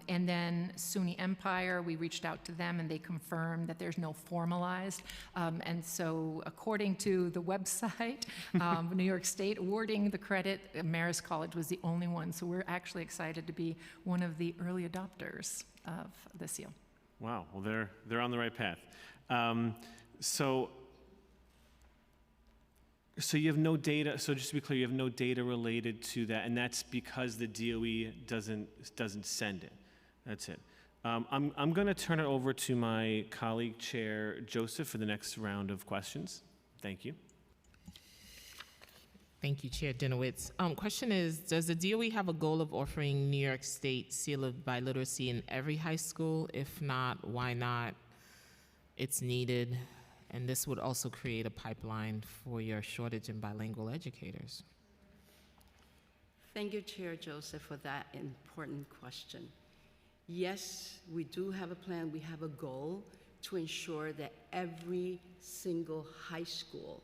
And then SUNY Empire, we reached out to them and they confirmed that there's no formalized. And so according to the website, New York State awarding the credit, Marist College was the only one. So we're actually excited to be one of the early adopters of the SEAL. Wow, well, they're on the right path. So you have no data, so just to be clear, you have no data related to that, and that's because the DOE doesn't send it. That's it. I'm going to turn it over to my colleague, Chair Joseph, for the next round of questions. Thank you. Thank you, Chair Dinowitz. Question is, does the DOE have a goal of offering New York State Seal of Biliteracy in every high school? If not, why not? It's needed. And this would also create a pipeline for your shortage in bilingual educators. Thank you, Chair Joseph, for that important question. Yes, we do have a plan. We have a goal to ensure that every single high school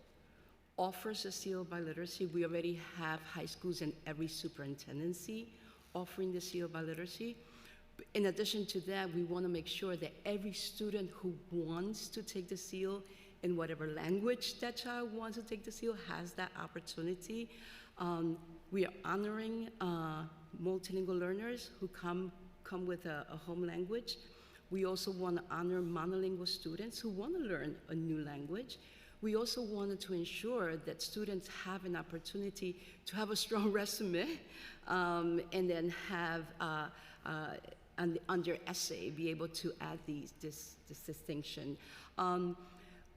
offers a seal of biliteracy. We already have high schools in every superintendency offering the seal of biliteracy. In addition to that, we want to make sure that every student who wants to take the seal in whatever language that child wants to take the seal has that opportunity. We are honoring multilingual learners who come with a home language. We also want to honor monolingual students who want to learn a new language. We also wanted to ensure that students have an opportunity to have a strong resume and then have under essay, be able to add this distinction.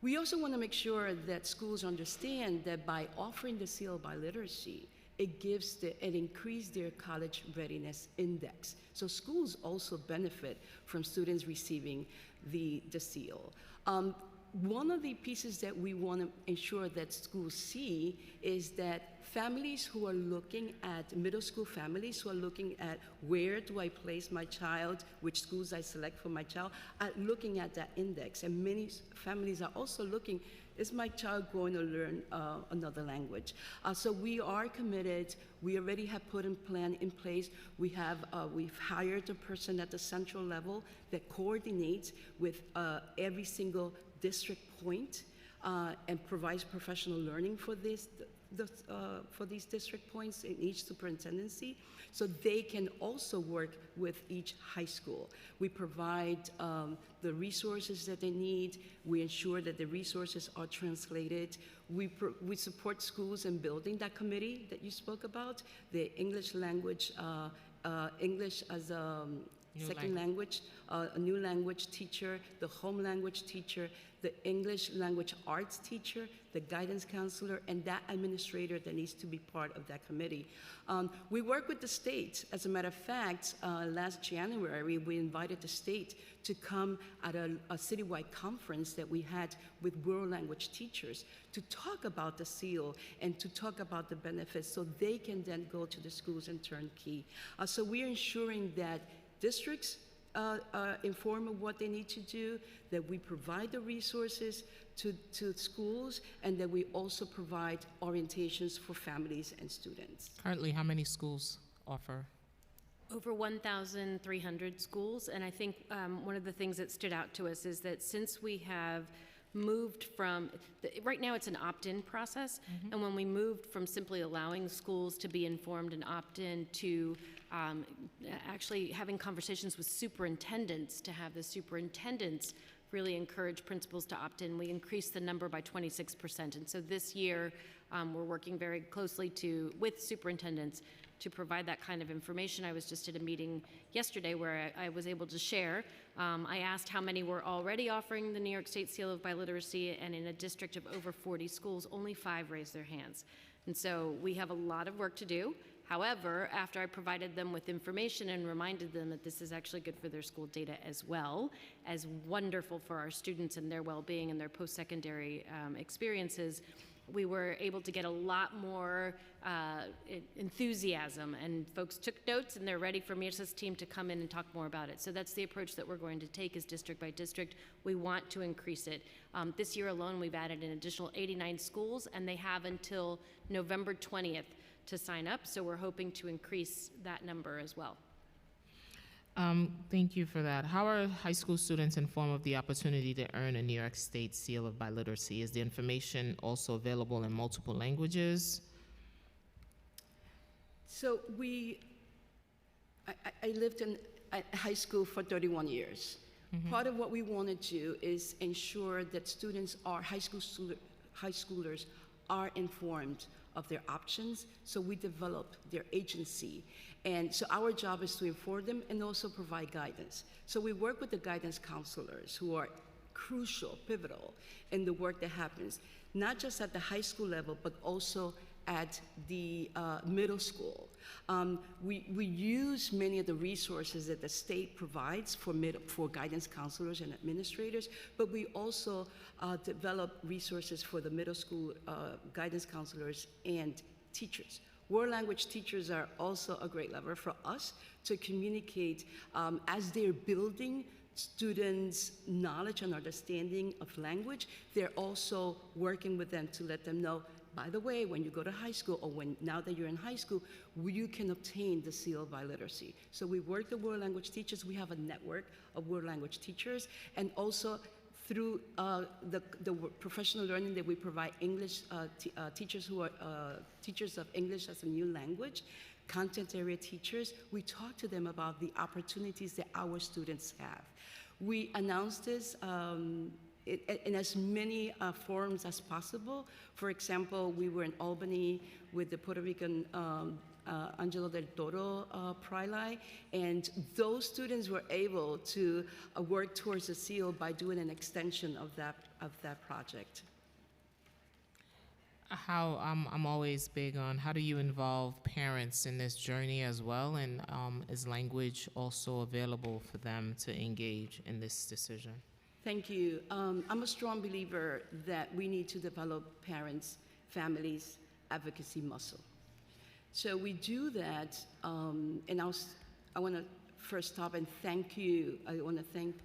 We also want to make sure that schools understand that by offering the seal of biliteracy, it increases their college readiness index. So schools also benefit from students receiving the seal. One of the pieces that we want to ensure that schools see is that families who are looking at, middle school families who are looking at where do I place my child, which schools I select for my child, are looking at that index. And many families are also looking, is my child going to learn another language? So we are committed. We already have put a plan in place. We've hired a person at the central level that coordinates with every single district point and provides professional learning for for these district points in each superintendency, so they can also work with each high school. We provide the resources that they need. We ensure that the resources are translated. We support schools in building that committee that you spoke about, the English language, English as a second language, a new language teacher, the home language teacher, the English language arts teacher, the guidance counselor, and that administrator that needs to be part of that committee. We work with the state. As a matter of fact, last January, we invited the state to come at a citywide conference that we had with world language teachers to talk about the seal and to talk about the benefits so they can then go to the schools and turn key. So we're ensuring that districts inform of what they need to do, that we provide the resources to schools, and that we also provide orientations for families and students. Currently, how many schools offer? Over 1,300 schools, and I think one of the things that stood out to us is that since we have moved from, right now it's an opt-in process, and when we moved from simply allowing schools to be informed and opt-in to actually having conversations with superintendents, to have the superintendents really encourage principals to opt in, we increased the number by 26%. And so this year, we're working very closely with superintendents to provide that kind of information. I was just at a meeting yesterday where I was able to share. I asked how many were already offering the New York State Seal of Biliteracy, and in a district of over 40 schools, only 5 raised their hands. And so we have a lot of work to do. However, after I provided them with information and reminded them that this is actually good for their school data as well as wonderful for our students and their well-being and their post-secondary experiences, we were able to get a lot more enthusiasm, and folks took notes and they're ready for Mirza's team to come in and talk more about it. So that's the approach that we're going to take, is district by district. We want to increase it. This year alone, we've added an additional 89 schools, and they have until November 20th to sign up, so we're hoping to increase that number as well. Thank you for that. How are high school students informed of the opportunity to earn a New York State Seal of Biliteracy? Is the information also available in multiple languages? So I lived in high school for 31 years. Part of what we want to do is ensure that students are, high schoolers are informed of their options, so we develop their agency. And so our job is to inform them and also provide guidance. So we work with the guidance counselors, who are crucial, pivotal in the work that happens, not just at the high school level, but also at the middle school. We use many of the resources that the state provides for guidance counselors and administrators, but we also develop resources for the middle school guidance counselors and teachers. World language teachers are also a great lever for us to communicate as they're building students' knowledge and understanding of language. They're also working with them to let them know, by the way, when you go to high school, or now that you're in high school, you can obtain the Seal of Biliteracy. So we work with world language teachers. We have a network of world language teachers, and also through the professional learning that we provide, English teachers who are teachers of English as a new language, content area teachers, we talk to them about the opportunities that our students have. We announce this in as many forums as possible. For example, we were in Albany with the Puerto Rican Angelo del Toro Prilai, and those students were able to work towards the seal by doing an extension of that project. I'm always big on, how do you involve parents in this journey as well, and is language also available for them to engage in this decision? Thank you. I'm a strong believer that we need to develop parents, families, advocacy muscle. So we do that, and I want to first stop and thank you. I want to thank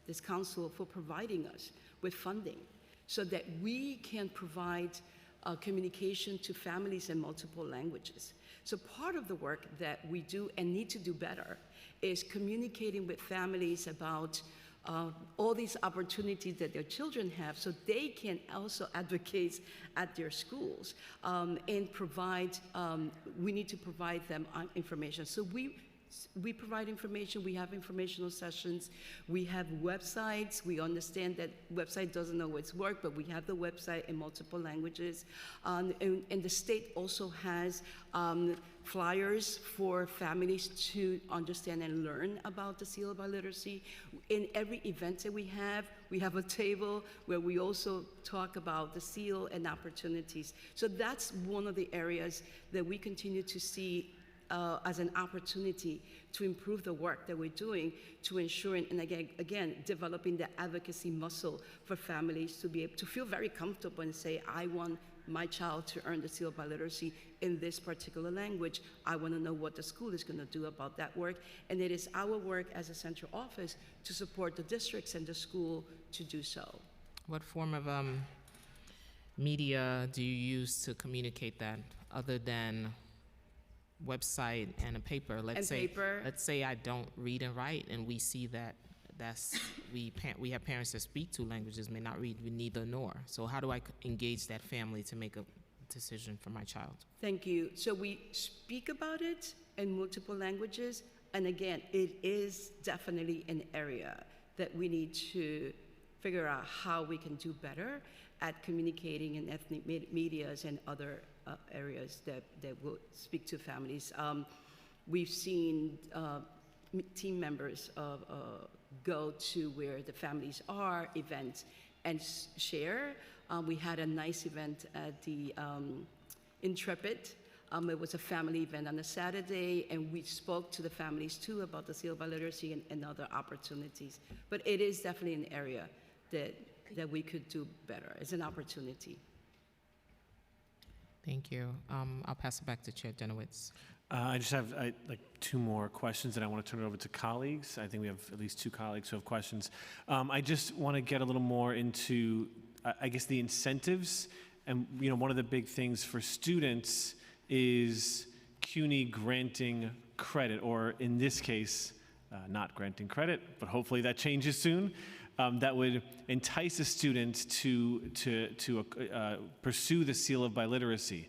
this council for providing us with funding so that we can provide communication to families in multiple languages. So part of the work that we do and need to do better is communicating with families about all these opportunities that their children have so they can also advocate at their schools and provide, we need to provide them information. So we provide information, we have informational sessions, we have websites, we understand that website doesn't always work, but we have the website in multiple languages. And the state also has flyers for families to understand and learn about the Seal of Biliteracy. In every event that we have a table where we also talk about the seal and opportunities. So that's one of the areas that we continue to see as an opportunity to improve the work that we're doing to ensure, and again, developing the advocacy muscle for families to be able to feel very comfortable and say, I want my child to earn the Seal of Biliteracy in this particular language. I want to know what the school is going to do about that work. And it is our work as a central office to support the districts and the school to do so. What form of media do you use to communicate that other than website and a paper? Let's say I don't read and write, and we see that we have parents that speak two languages, may not read neither nor. So how do I engage that family to make a decision for my child? Thank you. So we speak about it in multiple languages, and again, it is definitely an area that we need to figure out how we can do better at communicating in ethnic medias and other areas that will speak to families. We've seen team members go to where the families are, events, and share. We had a nice event at the Intrepid. It was a family event on a Saturday, and we spoke to the families too about the Seal of Biliteracy and other opportunities. But it is definitely an area that we could do better. It's an opportunity. Thank you. I'll pass it back to Chair Dinowitz. I just have like two more questions, and I want to turn it over to colleagues. I think we have at least two colleagues who have questions. I just want to get a little more into, I guess, the incentives. And one of the big things for students is CUNY granting credit, or in this case, not granting credit, but hopefully that changes soon. That would entice a student to pursue the Seal of Biliteracy.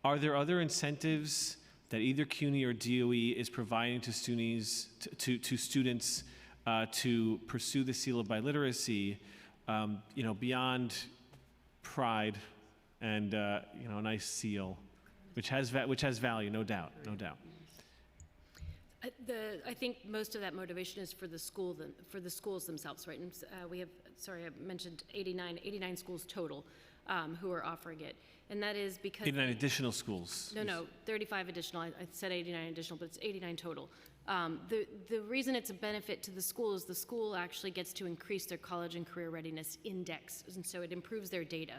Are there other incentives that either CUNY or DOE is providing to students to pursue the Seal of Biliteracy, beyond pride and a nice seal, which has value, no doubt. I think most of that motivation is for the schools themselves, right? And we have, I mentioned 89 schools total who are offering it. And that is because 89 additional schools. No, 35 additional. I said 89 additional, but it's 89 total. The reason it's a benefit to the school is the school actually gets to increase their college and career readiness index, and so it improves their data.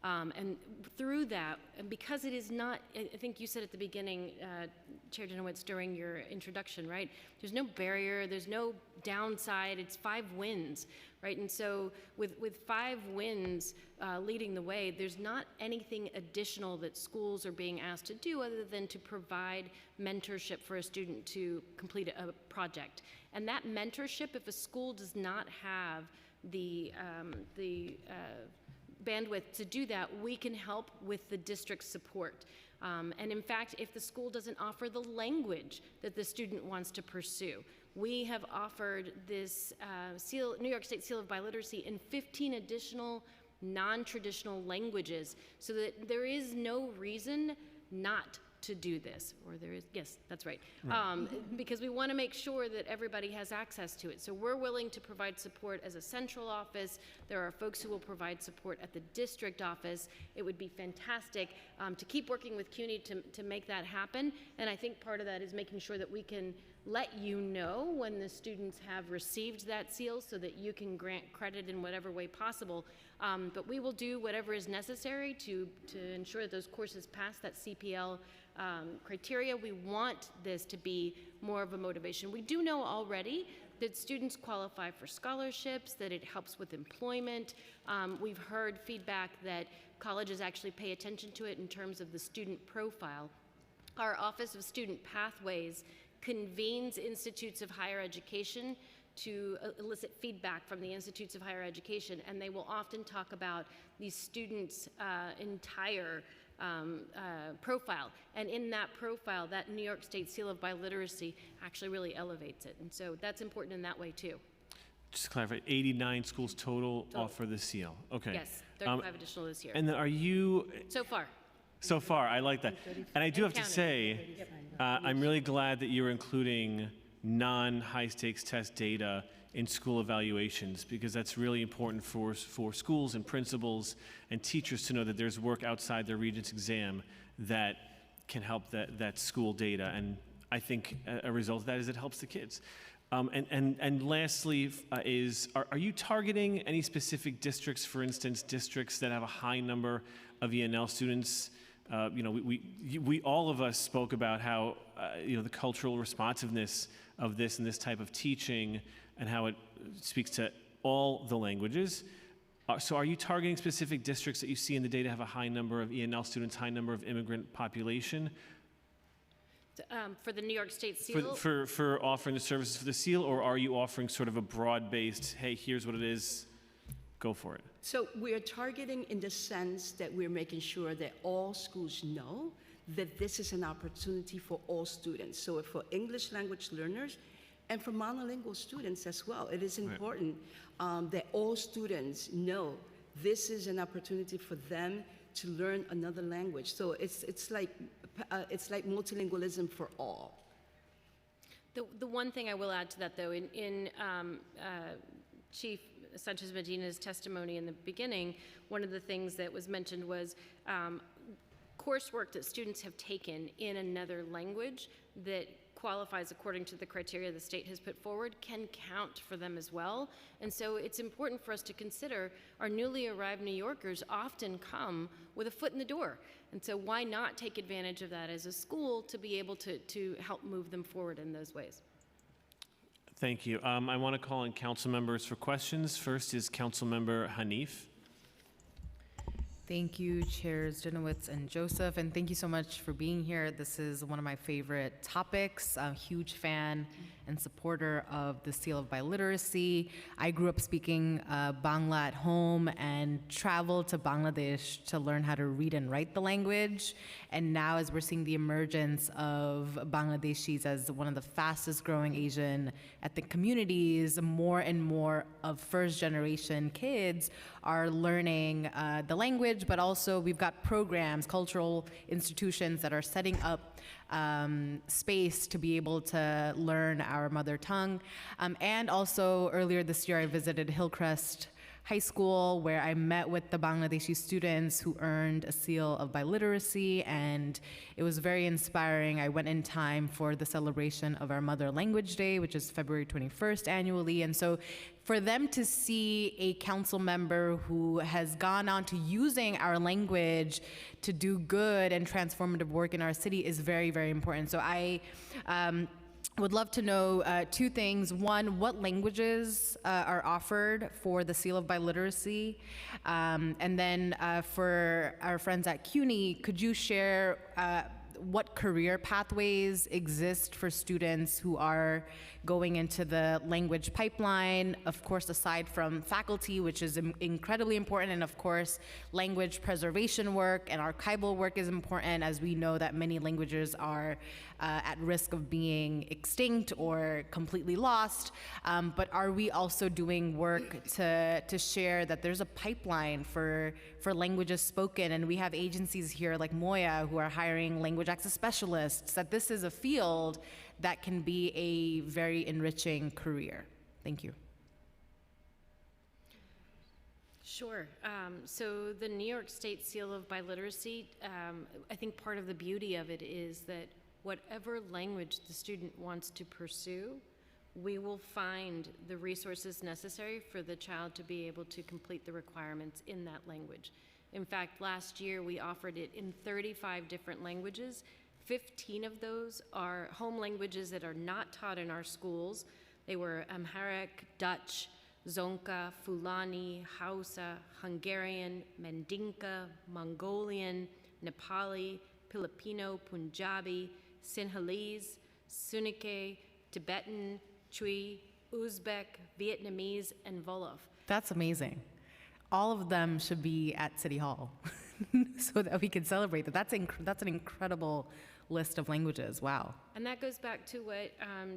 And through that, and because it is not, I think you said at the beginning, Chair Dinowitz, during your introduction, right? There's no barrier, there's no downside, it's 5 wins, right? And so with 5 wins leading the way, there's not anything additional that schools are being asked to do other than to provide mentorship for a student to complete a project. And that mentorship, if a school does not have the bandwidth to do that, we can help with the district's support. And in fact, if the school doesn't offer the language that the student wants to pursue, we have offered this New York State Seal of Biliteracy in 15 additional non-traditional languages, so that there is no reason not to do this, or there is, yes, that's right. Because we want to make sure that everybody has access to it. So we're willing to provide support as a central office. There are folks who will provide support at the district office. It would be fantastic to keep working with CUNY to make that happen. And I think part of that is making sure that we can let you know when the students have received that seal so that you can grant credit in whatever way possible. But we will do whatever is necessary to ensure that those courses pass that CPL criteria. We want this to be more of a motivation. We do know already that students qualify for scholarships, that it helps with employment. We've heard feedback that colleges actually pay attention to it in terms of the student profile. Our Office of Student Pathways convenes institutes of higher education to elicit feedback from the institutes of higher education, and they will often talk about these students' entire profile. And in that profile, that New York State Seal of Biliteracy actually really elevates it. And so that's important in that way too. Just to clarify, 89 schools total offer the seal. Okay. Yes, 35 additional this year. And then are you, So far. so far, I like that. And I do have to counting. say, I'm really glad that you're including non-high stakes test data in school evaluations, because that's really important for schools and principals and teachers to know that there's work outside their Regents exam that can help that school data. And I think a result of that is it helps the kids. And lastly, are you targeting any specific districts, for instance, districts that have a high number of ENL students? We all of us spoke about how, the cultural responsiveness of this and this type of teaching and how it speaks to all the languages. So are you targeting specific districts that you see in the data have a high number of ENL students, high number of immigrant population? For the New York State Seal? For offering the services for the seal, or are you offering sort of a broad-based, hey, here's what it is, go for it? So we're targeting in the sense that we're making sure that all schools know that this is an opportunity for all students. So for English language learners and for monolingual students as well, it is important that all students know this is an opportunity for them to learn another language. So it's like multilingualism for all. The one thing I will add to that, though, in Chief Sanchez Medina's testimony in the beginning, one of the things that was mentioned was coursework that students have taken in another language that qualifies according to the criteria the state has put forward can count for them as well. And so it's important for us to consider our newly arrived New Yorkers often come with a foot in the door. And so why not take advantage of that as a school to be able to help move them forward in those ways? Thank you. I want to call on council members for questions. First is Council Member Hanif. Thank you, Chairs Dinowitz and Joseph, and thank you so much for being here. This is one of my favorite topics. I'm a huge fan and supporter of the Seal of Biliteracy. I grew up speaking Bangla at home and traveled to Bangladesh to learn how to read and write the language. And now, as we're seeing the emergence of Bangladeshis as one of the fastest growing Asian ethnic communities, more and more of first generation kids are learning the language, but also we've got programs, cultural institutions that are setting up space to be able to learn our mother tongue. And also earlier this year, I visited Hillcrest High School, where I met with the Bangladeshi students who earned a Seal of Biliteracy, and it was very inspiring. I went in time for the celebration of our Mother Language Day, which is February 21st annually, and so for them to see a council member who has gone on to using our language to do good and transformative work in our city is very, very important. So I would love to know two things. One, what languages are offered for the Seal of Biliteracy? And then for our friends at CUNY, could you share what career pathways exist for students who are going into the language pipeline, of course, aside from faculty, which is incredibly important, and of course, language preservation work and archival work is important, as we know that many languages are at risk of being extinct or completely lost. But are we also doing work to share that there's a pipeline for languages spoken, and we have agencies here like Moya who are hiring language access specialists, that this is a field that can be a very enriching career. Thank you. Sure. So the New York State Seal of Biliteracy, I think part of the beauty of it is that whatever language the student wants to pursue, we will find the resources necessary for the child to be able to complete the requirements in that language. In fact, last year we offered it in 35 different languages. 15 of those are home languages that are not taught in our schools. They were Amharic, Dutch, Zonka, Fulani, Hausa, Hungarian, Mandinka, Mongolian, Nepali, Filipino, Punjabi, Sinhalese, Sunike, Tibetan, Chui, Uzbek, Vietnamese, and Wolof. That's amazing. All of them should be at City Hall so that we can celebrate that. That's an incredible list of languages. Wow. And that goes back to what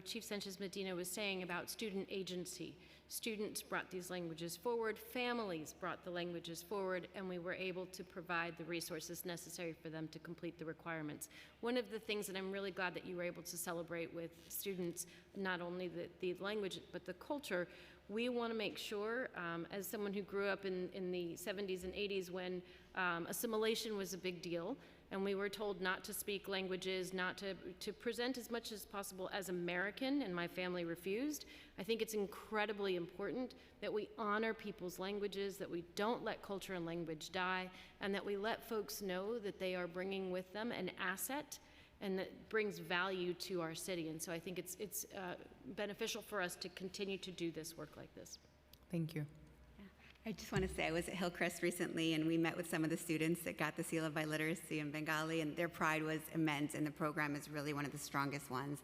Chief Sanchez Medina was saying about student agency. Students brought these languages forward, families brought the languages forward, and we were able to provide the resources necessary for them to complete the requirements. One of the things that I'm really glad that you were able to celebrate with students, not only the language, but the culture, we want to make sure, as someone who grew up in the 70s and 80s when assimilation was a big deal, and we were told not to speak languages, not to present as much as possible as American, and my family refused. I think it's incredibly important that we honor people's languages, that we don't let culture and language die, and that we let folks know that they are bringing with them an asset and that brings value to our city. And so I think it's beneficial for us to continue to do this work like this. Thank you. I just want to say I was at Hillcrest recently, and we met with some of the students that got the Seal of Biliteracy in Bengali, and their pride was immense, and the program is really one of the strongest ones.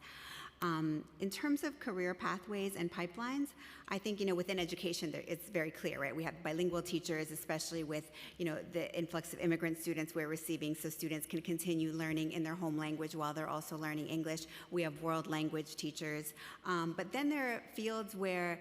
In terms of career pathways and pipelines, I think, within education, it's very clear, right? We have bilingual teachers, especially with, the influx of immigrant students we're receiving, so students can continue learning in their home language while they're also learning English. We have world language teachers. But then there are fields where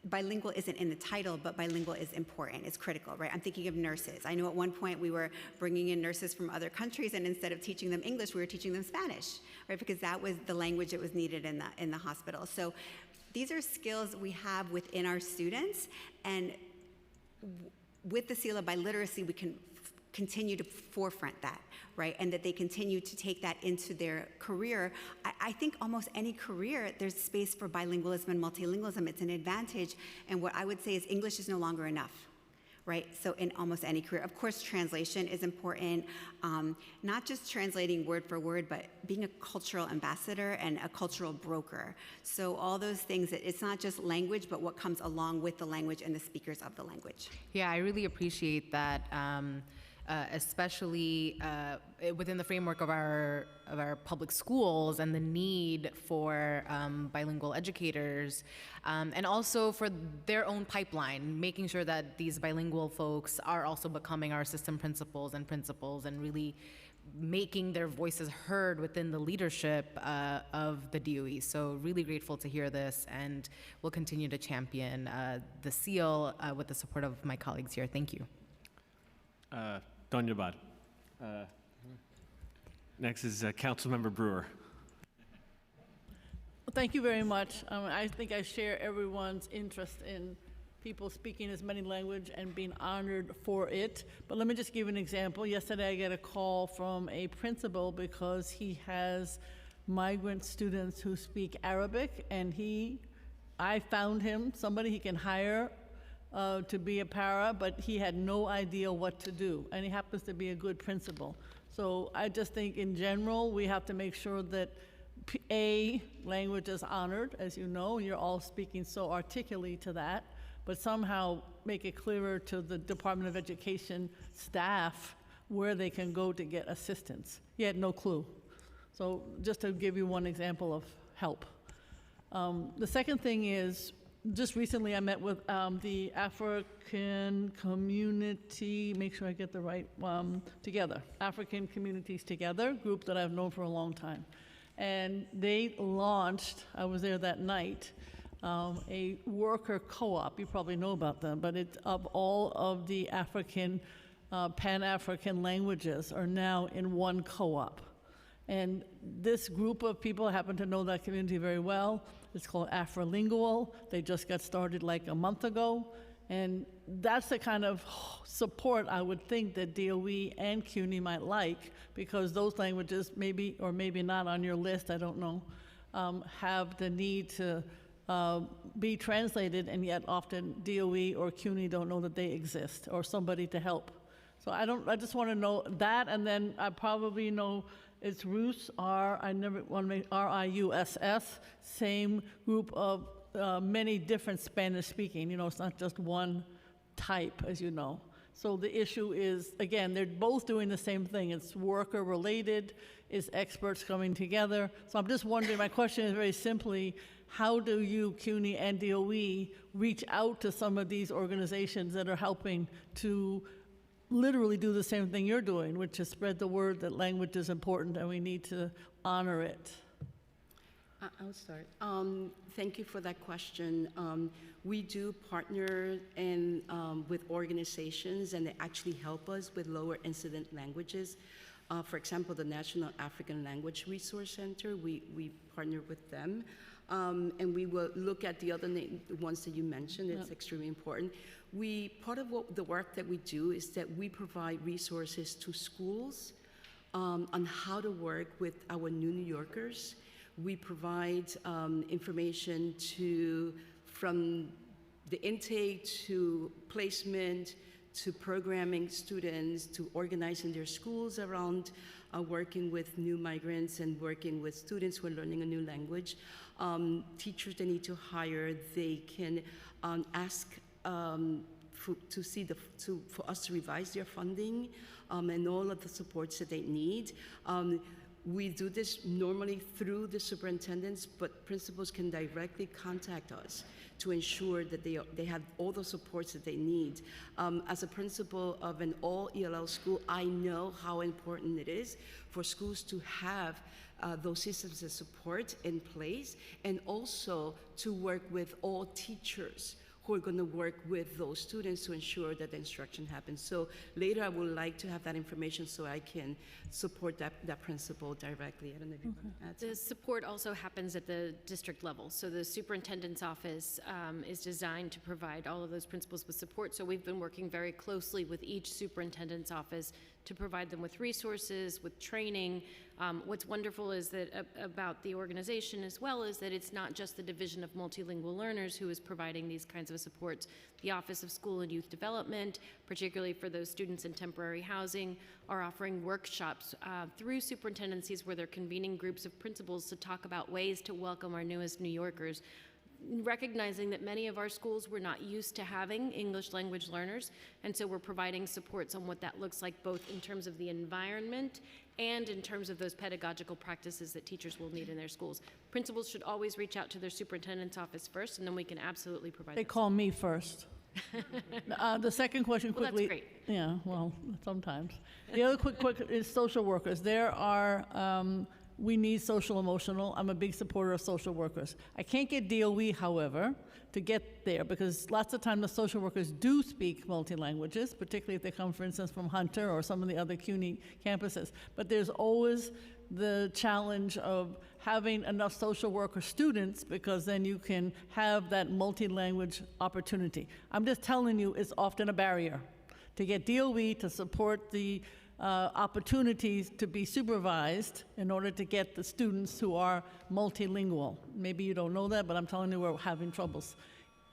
bilingual isn't in the title, but bilingual is important. It's critical, right? I'm thinking of nurses. I know at one point we were bringing in nurses from other countries, and instead of teaching them English, we were teaching them Spanish, right? Because that was the language that was needed in the hospital. So these are skills we have within our students, and with the Seal of Biliteracy, we can continue to forefront that, right? And that they continue to take that into their career. I think almost any career, there's space for bilingualism and multilingualism. It's an advantage. And what I would say is English is no longer enough, right? So in almost any career. Of course, translation is important. Not just translating word for word, but being a cultural ambassador and a cultural broker. So all those things, it's not just language, but what comes along with the language and the speakers of the language. Yeah, I really appreciate that. Especially within the framework of our public schools and the need for bilingual educators, and also for their own pipeline, making sure that these bilingual folks are also becoming our assistant principals and really making their voices heard within the leadership of the DOE. So really grateful to hear this, and we'll continue to champion the seal with the support of my colleagues here. Thank you. Dhanyabad. Next is Councilmember Brewer. Well, thank you very much. I think I share everyone's interest in people speaking as many languages and being honored for it. But let me just give you an example. Yesterday I got a call from a principal because he has migrant students who speak Arabic, and I found him somebody he can hire to be a para, but he had no idea what to do, and he happens to be a good principal. So I just think in general, we have to make sure that language is honored, as you know, and you're all speaking so articulately to that, but somehow make it clearer to the Department of Education staff where they can go to get assistance. He had no clue. So just to give you one example of help. The second thing is, just recently I met with the African community, make sure I get the right, together, African Communities Together, group that I've known for a long time. And they launched, I was there that night, a worker co-op. You probably know about them, but it's of all of the African, Pan-African languages are now in one co-op. And this group of people happen to know that community very well. It's called Afrolingual. They just got started like a month ago. And that's the kind of support I would think that DOE and CUNY might like, because those languages, maybe or maybe not on your list, I don't know, have the need to be translated, and yet often DOE or CUNY don't know that they exist, or somebody to help. So I just want to know that, and then I probably know it's RUSS, R-I-U-S-S, same group of many different Spanish speaking. You know, it's not just one type, as you know. So the issue is, again, they're both doing the same thing. It's worker-related, it's experts coming together. So I'm just wondering, my question is very simply, how do you, CUNY and DOE, reach out to some of these organizations that are helping to literally do the same thing you're doing, which is spread the word that language is important and we need to honor it? I'll start. Thank you for that question. We do partner with organizations, and they actually help us with lower incident languages. For example, the National African Language Resource Center, we partner with them. And we will look at the other ones that you mentioned. It's extremely important. Part of the work that we do is that we provide resources to schools on how to work with our New Yorkers. We provide information from the intake to placement to programming students to organizing their schools around working with new migrants and working with students who are learning a new language. Teachers they need to hire, they can ask for us to revise their funding and all of the supports that they need. We do this normally through the superintendents, but principals can directly contact us to ensure that they have all the supports that they need. As a principal of an all ELL school, I know how important it is for schools to have those systems of support in place, and also to work with all teachers who are going to work with those students to ensure that the instruction happens. So later I would like to have that information so I can support that principal directly. I don't know if you want to add something. The support also happens at the district level. So the superintendent's office is designed to provide all of those principals with support. So we've been working very closely with each superintendent's office to provide them with resources, with training. What's wonderful is that about the organization as well is that it's not just the Division of Multilingual Learners who is providing these kinds of supports. The Office of School and Youth Development, particularly for those students in temporary housing, are offering workshops through superintendencies where they're convening groups of principals to talk about ways to welcome our newest New Yorkers, recognizing that many of our schools were not used to having English language learners, and so we're providing supports on what that looks like both in terms of the environment and in terms of those pedagogical practices that teachers will need in their schools. Principals should always reach out to their superintendent's office first, and then we can absolutely provide They that call me first. The second question Well, that's quickly. great. Yeah, well, sometimes. The other quick is social workers. There are, we need social emotional. I'm a big supporter of social workers. I can't get DOE, however, to get there because lots of times the social workers do speak multi-languages, particularly if they come, for instance, from Hunter or some of the other CUNY campuses. But there's always the challenge of having enough social worker students because then you can have that multi-language opportunity. I'm just telling you, it's often a barrier to get DOE to support the opportunities to be supervised in order to get the students who are multilingual. Maybe you don't know that, but I'm telling you we're having troubles.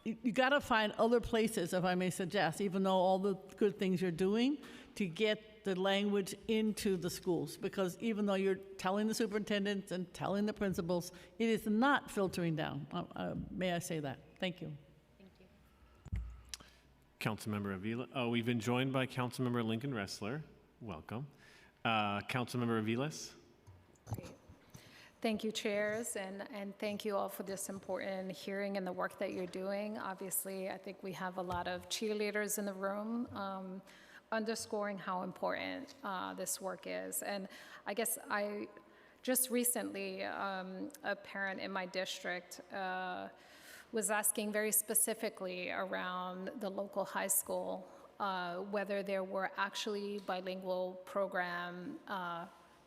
You got to find other places, if I may suggest, even though all the good things you're doing, to get the language into the schools. Because even though you're telling the superintendents and telling the principals, it is not filtering down. May I say that? Thank you. Councilmember Avila. Oh, we've been joined by Councilmember Lincoln Ressler. Welcome. Councilmember Aviles. Thank you, chairs, and thank you all for this important hearing and the work that you're doing. Obviously, I think we have a lot of cheerleaders in the room underscoring how important this work is. And I guess I just recently, a parent in my district was asking very specifically around the local high school whether there were actually bilingual program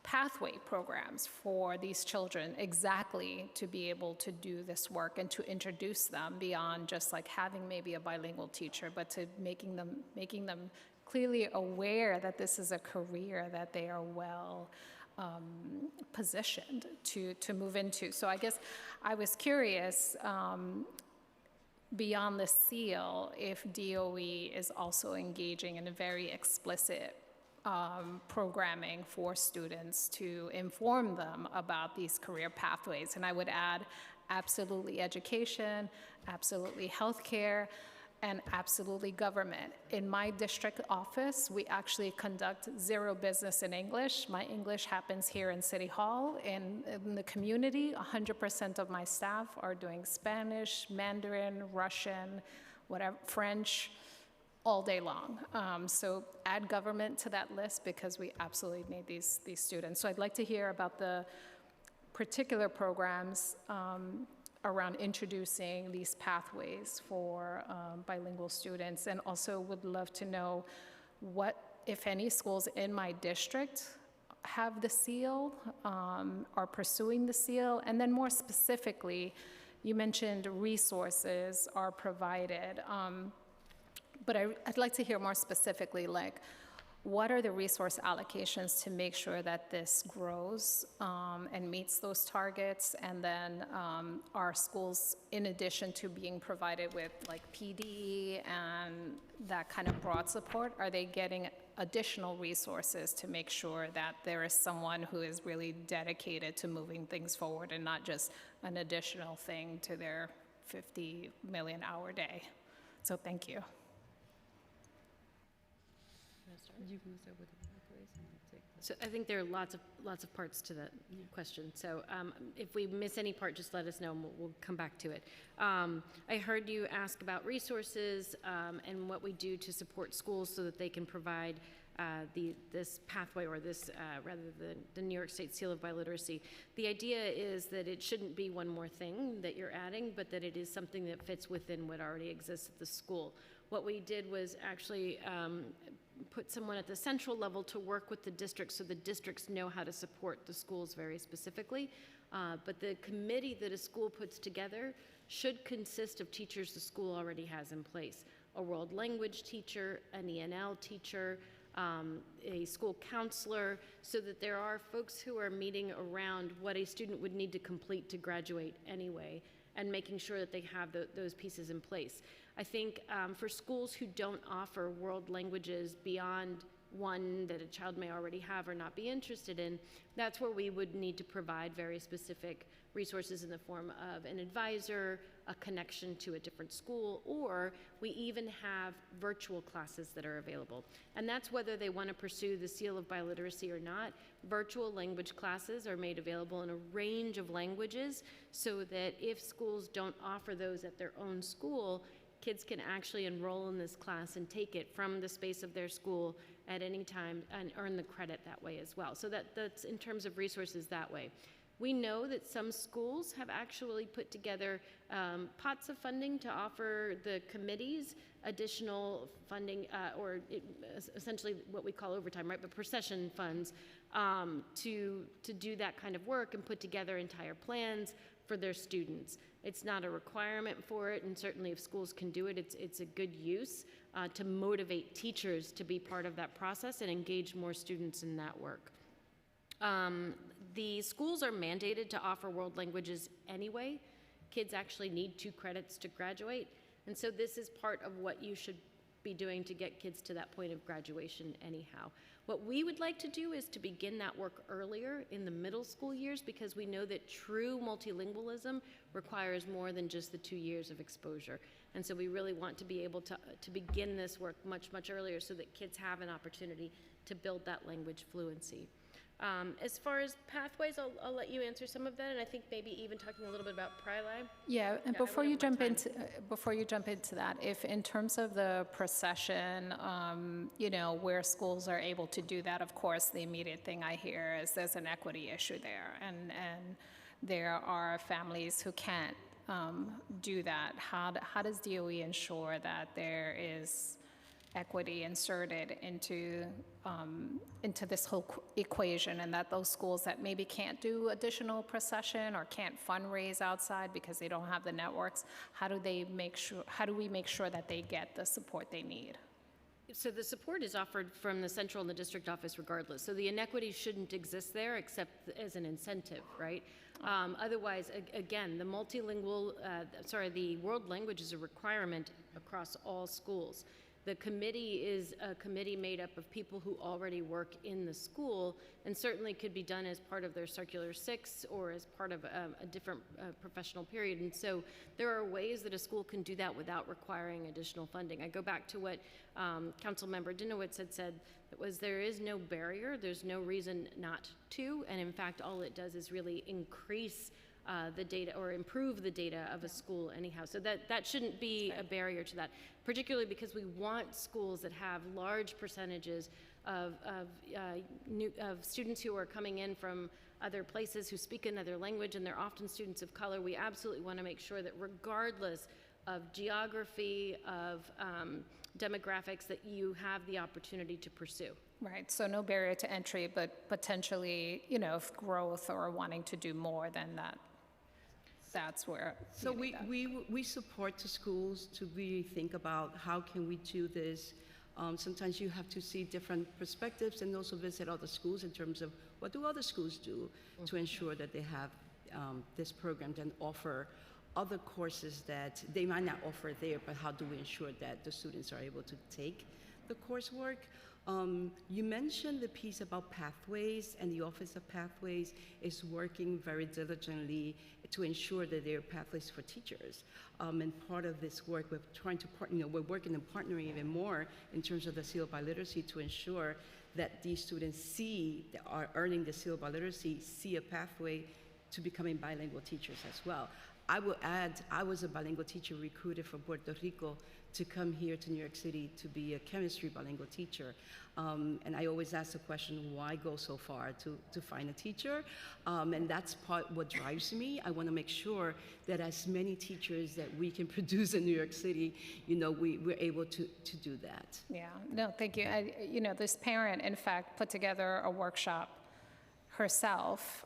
pathway programs for these children exactly to be able to do this work and to introduce them beyond just like having maybe a bilingual teacher, but to making them clearly aware that this is a career that they are well positioned to move into. So I guess I was curious, beyond the seal, if DOE is also engaging in a very explicit programming for students to inform them about these career pathways. And I would add absolutely education, absolutely healthcare, and absolutely government. In my district office, we actually conduct zero business in English. My English happens here in City Hall. In the community, 100% of my staff are doing Spanish, Mandarin, Russian, whatever, French, all day long. So add government to that list because we absolutely need these students. So I'd like to hear about the particular programs around introducing these pathways for bilingual students, and also would love to know what, if any, schools in my district have the seal, are pursuing the seal, and then more specifically, you mentioned resources are provided, but I'd like to hear more specifically, like, what are the resource allocations to make sure that this grows and meets those targets? And then are schools, in addition to being provided with like PD and that kind of broad support, are they getting additional resources to make sure that there is someone who is really dedicated to moving things forward and not just an additional thing to their 50 million hour day? So thank you. So I think there are lots of parts to that question. So if we miss any part, just let us know and we'll come back to it. I heard you ask about resources and what we do to support schools so that they can provide this pathway, or this, rather the New York State Seal of Biliteracy. The idea is that it shouldn't be one more thing that you're adding, but that it is something that fits within what already exists at the school. What we did was actually put someone at the central level to work with the districts so the districts know how to support the schools very specifically. But the committee that a school puts together should consist of teachers the school already has in place. A world language teacher, an ENL teacher, a school counselor, so that there are folks who are meeting around what a student would need to complete to graduate anyway, and making sure that they have those pieces in place. I think for schools who don't offer world languages beyond one that a child may already have or not be interested in, that's where we would need to provide very specific resources in the form of an advisor, a connection to a different school, or we even have virtual classes that are available. And that's whether they want to pursue the Seal of Biliteracy or not. Virtual language classes are made available in a range of languages so that if schools don't offer those at their own school, kids can actually enroll in this class and take it from the space of their school at any time and earn the credit that way as well. So that's in terms of resources that way. We know that some schools have actually put together pots of funding to offer the committees additional funding, essentially what we call overtime, right? But procession funds to do that kind of work and put together entire plans for their students. It's not a requirement for it, and certainly if schools can do it, it's a good use to motivate teachers to be part of that process and engage more students in that work. The schools are mandated to offer world languages anyway. Kids actually need 2 credits to graduate, and so this is part of what you should be doing to get kids to that point of graduation anyhow. What we would like to do is to begin that work earlier in the middle school years, because we know that true multilingualism requires more than just the 2 years of exposure. And so we really want to be able to begin this work much, much earlier so that kids have an opportunity to build that language fluency. As far as pathways, I'll let you answer some of that, and I think maybe even talking a little bit about PriLab. Yeah, and before you jump into that, if in terms of the procession, where schools are able to do that, of course, the immediate thing I hear is there's an equity issue there, and there are families who can't do that. How does DOE ensure that there is equity inserted into this whole equation, and that those schools that maybe can't do additional procession or can't fundraise outside because they don't have the networks, how do we make sure that they get the support they need? So the support is offered from the central and the district office regardless. So the inequity shouldn't exist there except as an incentive, right? Otherwise, again, the the world language is a requirement across all schools. The committee is a committee made up of people who already work in the school, and certainly could be done as part of their Circular 6 or as part of a different professional period. And so there are ways that a school can do that without requiring additional funding. I go back to what Councilmember Dinowitz had said, that was there is no barrier, there's no reason not to, and in fact, all it does is really increase the data or improve the data of a school anyhow. So that shouldn't be a barrier to that, particularly because we want schools that have large percentages of students who are coming in from other places who speak another language, and they're often students of color. We absolutely want to make sure that regardless of geography, of demographics, that you have the opportunity to pursue. Right, so no barrier to entry, but potentially, if growth or wanting to do more than that, that's where. So we support the schools to really think about how can we do this. Sometimes you have to see different perspectives and also visit other schools in terms of what do other schools do to ensure that they have this program and offer other courses that they might not offer there, but how do we ensure that the students are able to take the coursework? You mentioned the piece about pathways, and the Office of Pathways is working very diligently to ensure that there are pathways for teachers. And part of this work, we're trying to we're working and partnering even more in terms of the Seal of Biliteracy to ensure that these students that are earning the Seal of Biliteracy see a pathway to becoming bilingual teachers as well. I will add, I was a bilingual teacher recruited from Puerto Rico to come here to New York City to be a chemistry bilingual teacher. And I always ask the question, why go so far to find a teacher? And that's part what drives me. I want to make sure that as many teachers that we can produce in New York City, we're able to do that. Yeah, no, thank you. This parent, in fact, put together a workshop herself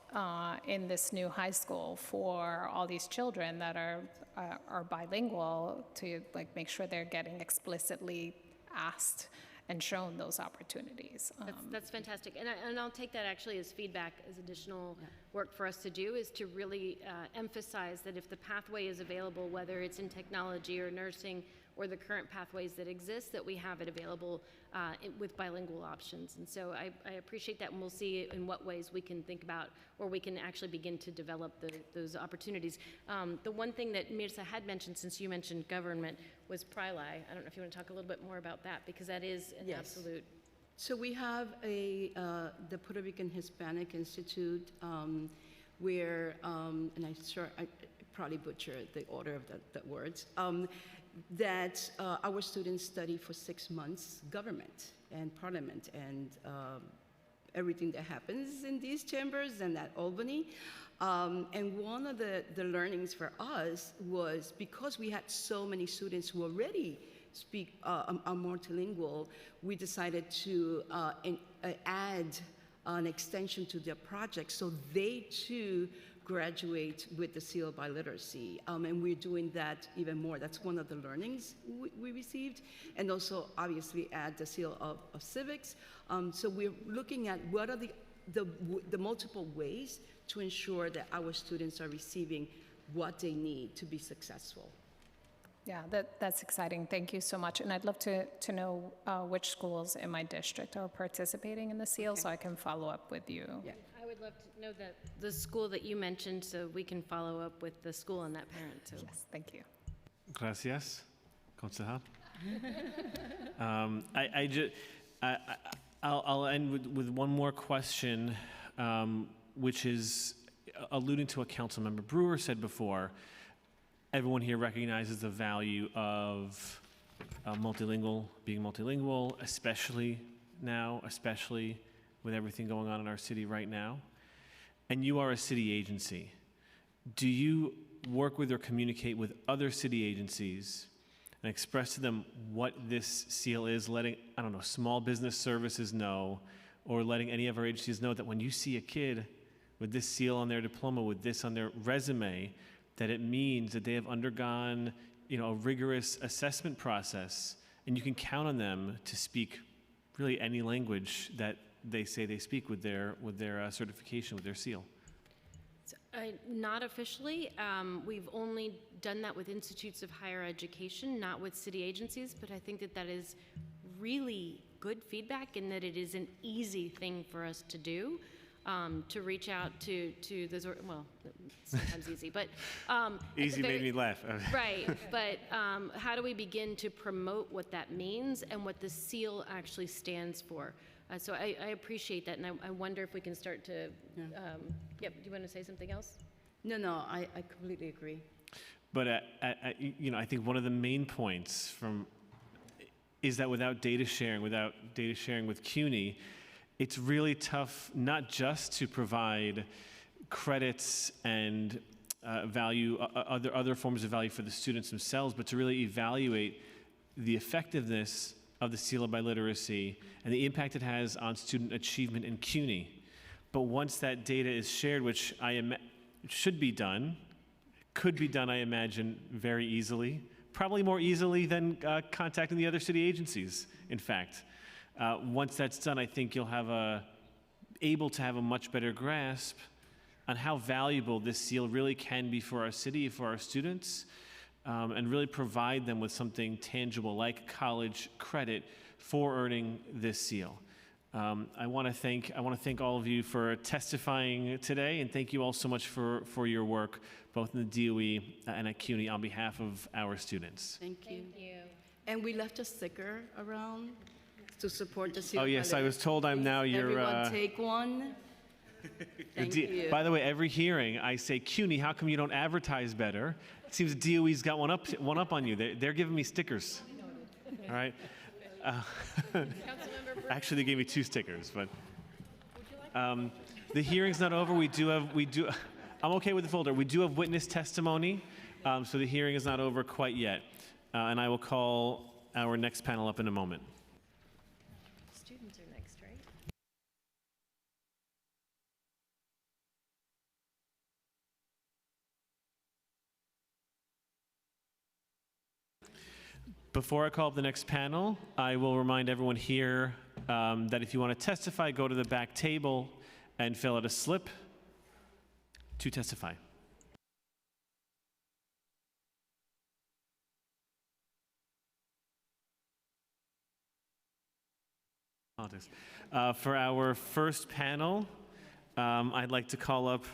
in this new high school for all these children that are bilingual to make sure they're getting explicitly asked and shown those opportunities. That's fantastic, and I'll take that actually as feedback, as additional work for us to do, is to really emphasize that if the pathway is available, whether it's in technology or nursing or the current pathways that exist, that we have it available with bilingual options. And so I appreciate that, and we'll see in what ways we can think about, or we can actually begin to develop those opportunities. The one thing that Mirza had mentioned, since you mentioned government, was PRILI. I don't know if you want to talk a little bit more about that, because that is an absolute. So we have the Puerto Rican Hispanic Institute, where, and I probably butchered the order of the words, that our students study for 6 months government and parliament and everything that happens in these chambers and at Albany. And one of the learnings for us was, because we had so many students who already speak are multilingual, we decided to add an extension to their project so they too graduate with the Seal of Biliteracy. And we're doing that even more. That's one of the learnings we received. And also, obviously, add the Seal of Civics. So we're looking at what are the multiple ways to ensure that our students are receiving what they need to be successful. Yeah, that's exciting. Thank you so much. And I'd love to know which schools in my district are participating in the Seal, so I can follow up with you. Yeah. I would love to know that the school that you mentioned, so we can follow up with the school and that parent. So. Yes, thank you. Gracias, concejal. I'll end with one more question, which is alluding to what Councilmember Brewer said before. Everyone here recognizes the value of being multilingual, especially now, especially with everything going on in our city right now. And you are a city agency. Do you work with or communicate with other city agencies and express to them what this seal is, letting, small business services know, or letting any of our agencies know that when you see a kid with this seal on their diploma, with this on their resume, that it means that they have undergone, a rigorous assessment process, and you can count on them to speak really any language that they say they speak with their certification, with their seal? Not officially. We've only done that with institutes of higher education, not with city agencies, but I think that that is really good feedback and that it is an easy thing for us to do, to reach out to those, well, sometimes easy, but. Easy made me laugh. Right, but how do we begin to promote what that means and what the seal actually stands for? So I appreciate that, and I wonder if we can start to, yep, do you want to say something else? No, I completely agree. But I think one of the main points is that without data sharing with CUNY, it's really tough not just to provide credits and value, other forms of value for the students themselves, but to really evaluate the effectiveness of the Seal of Biliteracy and the impact it has on student achievement in CUNY. But once that data is shared, which should be done, could be done, I imagine, very easily, probably more easily than contacting the other city agencies, in fact. Once that's done, I think you'll able to have a much better grasp on how valuable this seal really can be for our city, for our students, and really provide them with something tangible like college credit for earning this seal. I want to thank all of you for testifying today, and thank you all so much for your work, both in the DOE and at CUNY, on behalf of our students. Thank you. And we left a sticker around to support the seal. Oh yes, I was told I'm now your. Everyone take one. Thank you. By the way, every hearing I say, CUNY, how come you don't advertise better? It seems DOE's got one up on you. They're giving me stickers. All right. Actually, they gave me 2 stickers, but the hearing's not over. We do. I'm okay with the folder. We do have witness testimony, so the hearing is not over quite yet, and I will call our next panel up in a moment. Students are next, right? Before I call up the next panel, I will remind everyone here that if you want to testify, go to the back table and fill out a slip to testify. For our first panel, I'd like to call up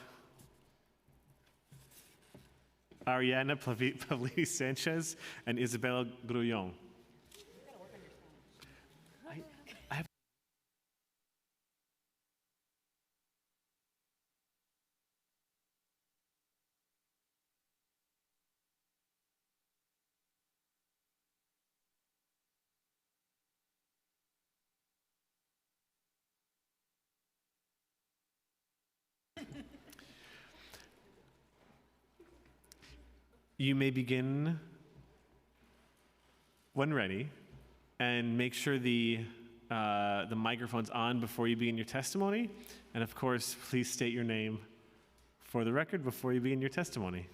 Ariana Pavlidis Sanchez and Isabella Grullon. You may begin when ready, and make sure the microphone's on before you begin your testimony. And of course, please state your name for the record before you begin your testimony.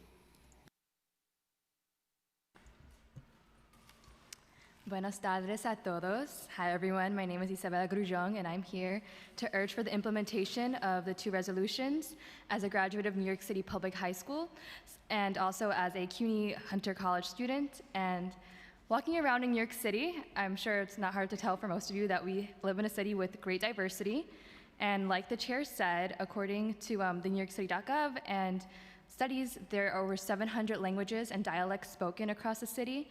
Buenas tardes a todos. Hi everyone, my name is Isabella Grullon and I'm here to urge for the implementation of the 2 resolutions as a graduate of New York City Public High School and also as a CUNY Hunter College student. And walking around in New York City, I'm sure it's not hard to tell for most of you that we live in a city with great diversity. And like the chair said, according to the NewYorkCity.gov and studies, there are over 700 languages and dialects spoken across the city.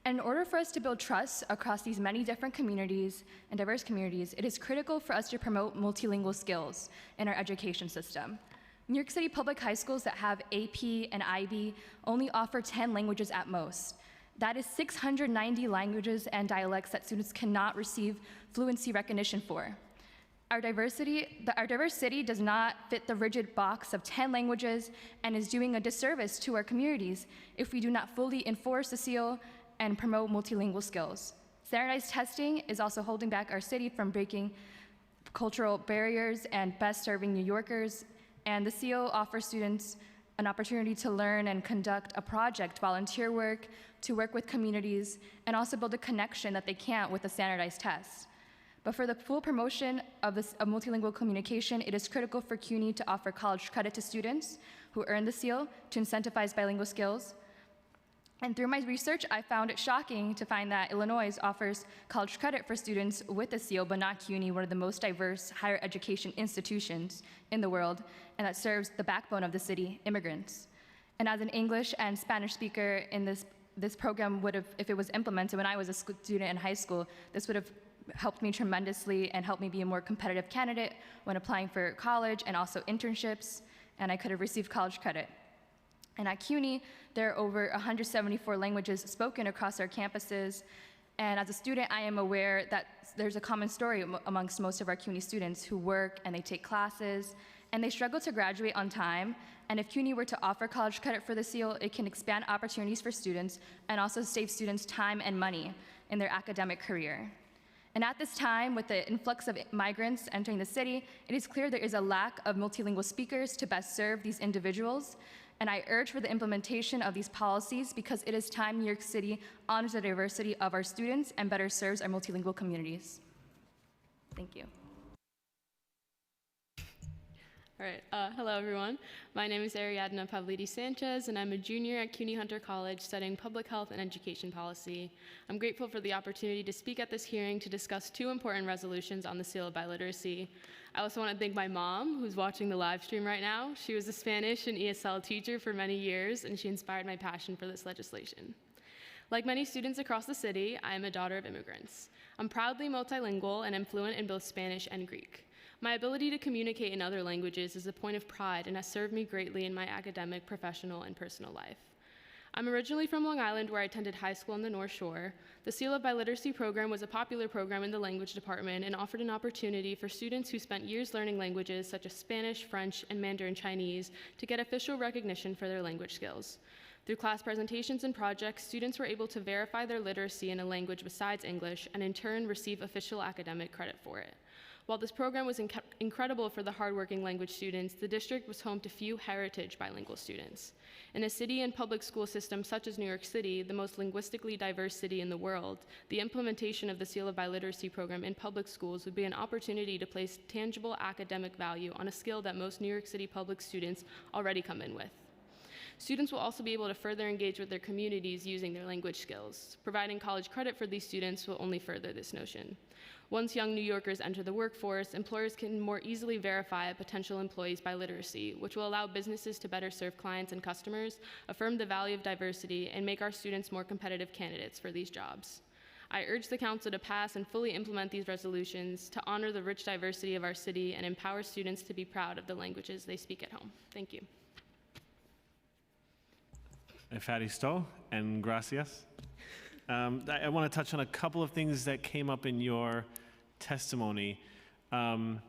And in order for us to build trust across these many different communities and diverse communities, it is critical for us to promote multilingual skills in our education system. New York City public high schools that have AP and IB only offer 10 languages at most. That is 690 languages and dialects that students cannot receive fluency recognition for. Our diverse city does not fit the rigid box of 10 languages and is doing a disservice to our communities if we do not fully enforce the seal and promote multilingual skills. Standardized testing is also holding back our city from breaking cultural barriers and best serving New Yorkers, and the seal offers students an opportunity to learn and conduct a project, volunteer work, to work with communities, and also build a connection that they can't with a standardized test. But for the full promotion of multilingual communication, it is critical for CUNY to offer college credit to students who earn the seal to incentivize bilingual skills. And through my research, I found it shocking to find that Illinois offers college credit for students with the seal, but not CUNY, one of the most diverse higher education institutions in the world, and that serves the backbone of the city, immigrants. And as an English and Spanish speaker in this program would have, if it was implemented when I was a student in high school, this would have helped me tremendously and helped me be a more competitive candidate when applying for college and also internships, and I could have received college credit. And at CUNY, there are over 174 languages spoken across our campuses, and as a student, I am aware that there's a common story amongst most of our CUNY students who work and they take classes, and they struggle to graduate on time. And if CUNY were to offer college credit for the seal, it can expand opportunities for students and also save students time and money in their academic career. And at this time, with the influx of migrants entering the city, it is clear there is a lack of multilingual speakers to best serve these individuals. And I urge for the implementation of these policies because it is time New York City honors the diversity of our students and better serves our multilingual communities. Thank you. All right, hello everyone. My name is Ariadna Pavlidis Sanchez, and I'm a junior at CUNY Hunter College studying public health and education policy. I'm grateful for the opportunity to speak at this hearing to discuss two important resolutions on the seal of biliteracy. I also want to thank my mom, who's watching the live stream right now. She was a Spanish and ESL teacher for many years, and she inspired my passion for this legislation. Like many students across the city, I am a daughter of immigrants. I'm proudly multilingual and am fluent in both Spanish and Greek. My ability to communicate in other languages is a point of pride and has served me greatly in my academic, professional, and personal life. I'm originally from Long Island, where I attended high school on the North Shore. The Seal of Biliteracy program was a popular program in the language department and offered an opportunity for students who spent years learning languages such as Spanish, French, and Mandarin Chinese to get official recognition for their language skills. Through class presentations and projects, students were able to verify their literacy in a language besides English and in turn receive official academic credit for it. While this program was incredible for the hardworking language students, the district was home to few heritage bilingual students. In a city and public school system such as New York City, the most linguistically diverse city in the world, the implementation of the Seal of Biliteracy program in public schools would be an opportunity to place tangible academic value on a skill that most New York City public students already come in with. Students will also be able to further engage with their communities using their language skills. Providing college credit for these students will only further this notion. Once young New Yorkers enter the workforce, employers can more easily verify a potential employee's biliteracy, which will allow businesses to better serve clients and customers, affirm the value of diversity, and make our students more competitive candidates for these jobs. I urge the Council to pass and fully implement these resolutions to honor the rich diversity of our city and empower students to be proud of the languages they speak at home. Thank you. Efaristo and gracias. I want to touch on a couple of things that came up in your testimony. You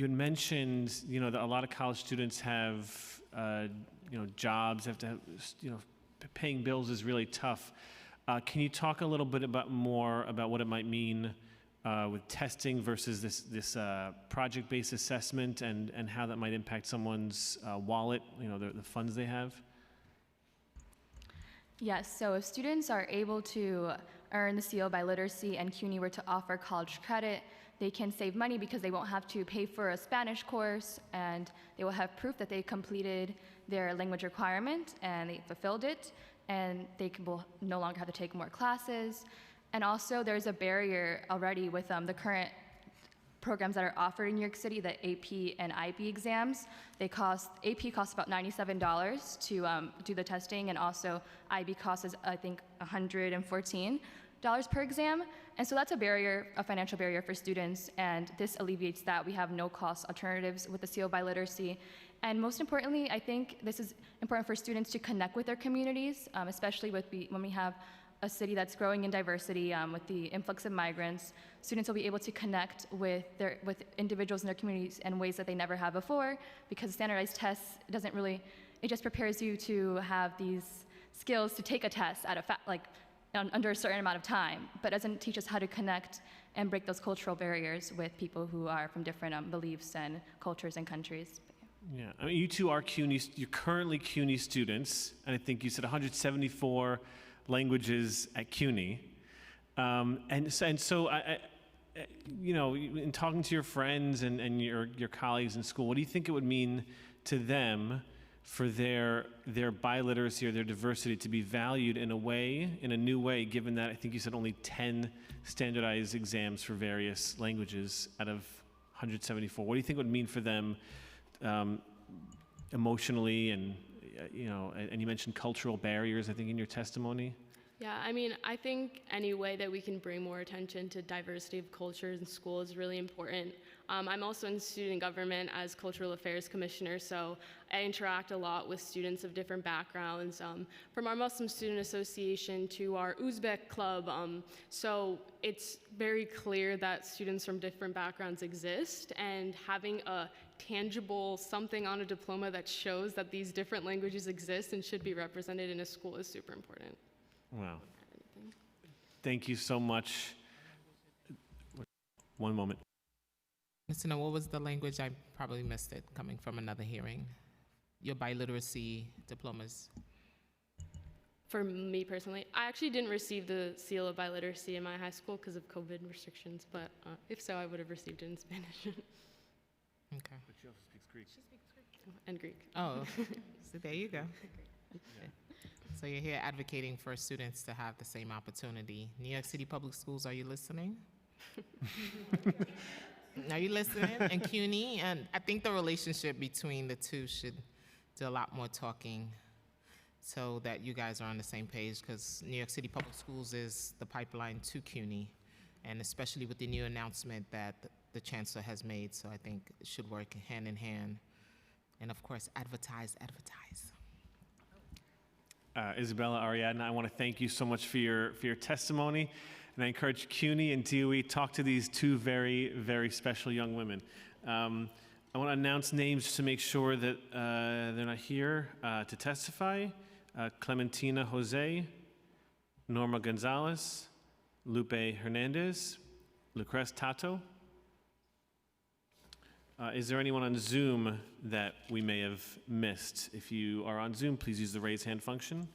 had mentioned, that a lot of college students have, jobs, have to have, paying bills is really tough. Can you talk a little bit more about what it might mean with testing versus this project-based assessment and how that might impact someone's wallet, the funds they have? Yes, so if students are able to earn the Seal of Biliteracy and CUNY were to offer college credit, they can save money because they won't have to pay for a Spanish course, and they will have proof that they completed their language requirement and they fulfilled it, and they will no longer have to take more classes. And also there's a barrier already with the current programs that are offered in New York City, the AP and IB exams. AP costs about $97 to do the testing, and also IB costs, I think, $114 per exam. And so that's a financial barrier for students, and this alleviates that. We have no-cost alternatives with the Seal of Biliteracy. And most importantly, I think this is important for students to connect with their communities, especially when we have a city that's growing in diversity with the influx of migrants. Students will be able to connect with individuals in their communities in ways that they never have before, because standardized tests it just prepares you to have these skills to take a test at under a certain amount of time, but doesn't teach us how to connect and break those cultural barriers with people who are from different beliefs and cultures and countries. Yeah, I mean, you two are you're currently CUNY students, and I think you said 174 languages at CUNY. And so in talking to your friends and your colleagues in school, what do you think it would mean to them for their biliteracy or their diversity to be valued in a new way, given that I think you said only 10 standardized exams for various languages out of 174? What do you think it would mean for them emotionally, and you mentioned cultural barriers, I think, in your testimony? Yeah, I mean, I think any way that we can bring more attention to diversity of cultures in school is really important. I'm also in student government as Cultural Affairs Commissioner, so I interact a lot with students of different backgrounds, from our Muslim Student Association to our Uzbek club. So it's very clear that students from different backgrounds exist, and having a tangible something on a diploma that shows that these different languages exist and should be represented in a school is super important. Wow. Thank you so much. One moment. Mr. No, what was the language? I probably missed it, coming from another hearing. Your biliteracy diplomas. For me personally, I actually didn't receive the seal of biliteracy in my high school because of COVID restrictions, but if so, I would have received it in Spanish. Okay. But she also speaks Greek. She speaks Greek. And Greek. Oh, so there you go. So you're here advocating for students to have the same opportunity. New York City Public Schools, are you listening? Are you listening? And CUNY, and I think the relationship between the two should do a lot more talking so that you guys are on the same page, because New York City Public Schools is the pipeline to CUNY, and especially with the new announcement that the Chancellor has made, so I think it should work hand in hand. And of course, advertise. Isabella, Ariadna, I want to thank you so much for your testimony, and I encourage CUNY and DOE talk to these two very, very special young women. I want to announce names to make sure that they're not here to testify. Clementina Jose, Norma Gonzalez, Lupe Hernandez, Lucrece Tato. Is there anyone on Zoom that we may have missed? If you are on Zoom, please use the raise hand function.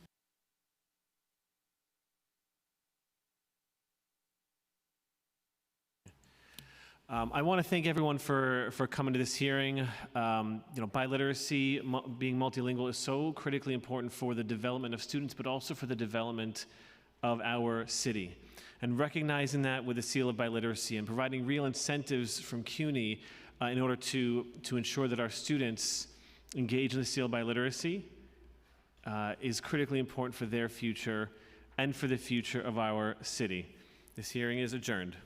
I want to thank everyone for coming to this hearing. Biliteracy, being multilingual, is so critically important for the development of students, but also for the development of our city. And recognizing that with the seal of biliteracy and providing real incentives from CUNY in order to ensure that our students engage in the seal of biliteracy is critically important for their future and for the future of our city. This hearing is adjourned.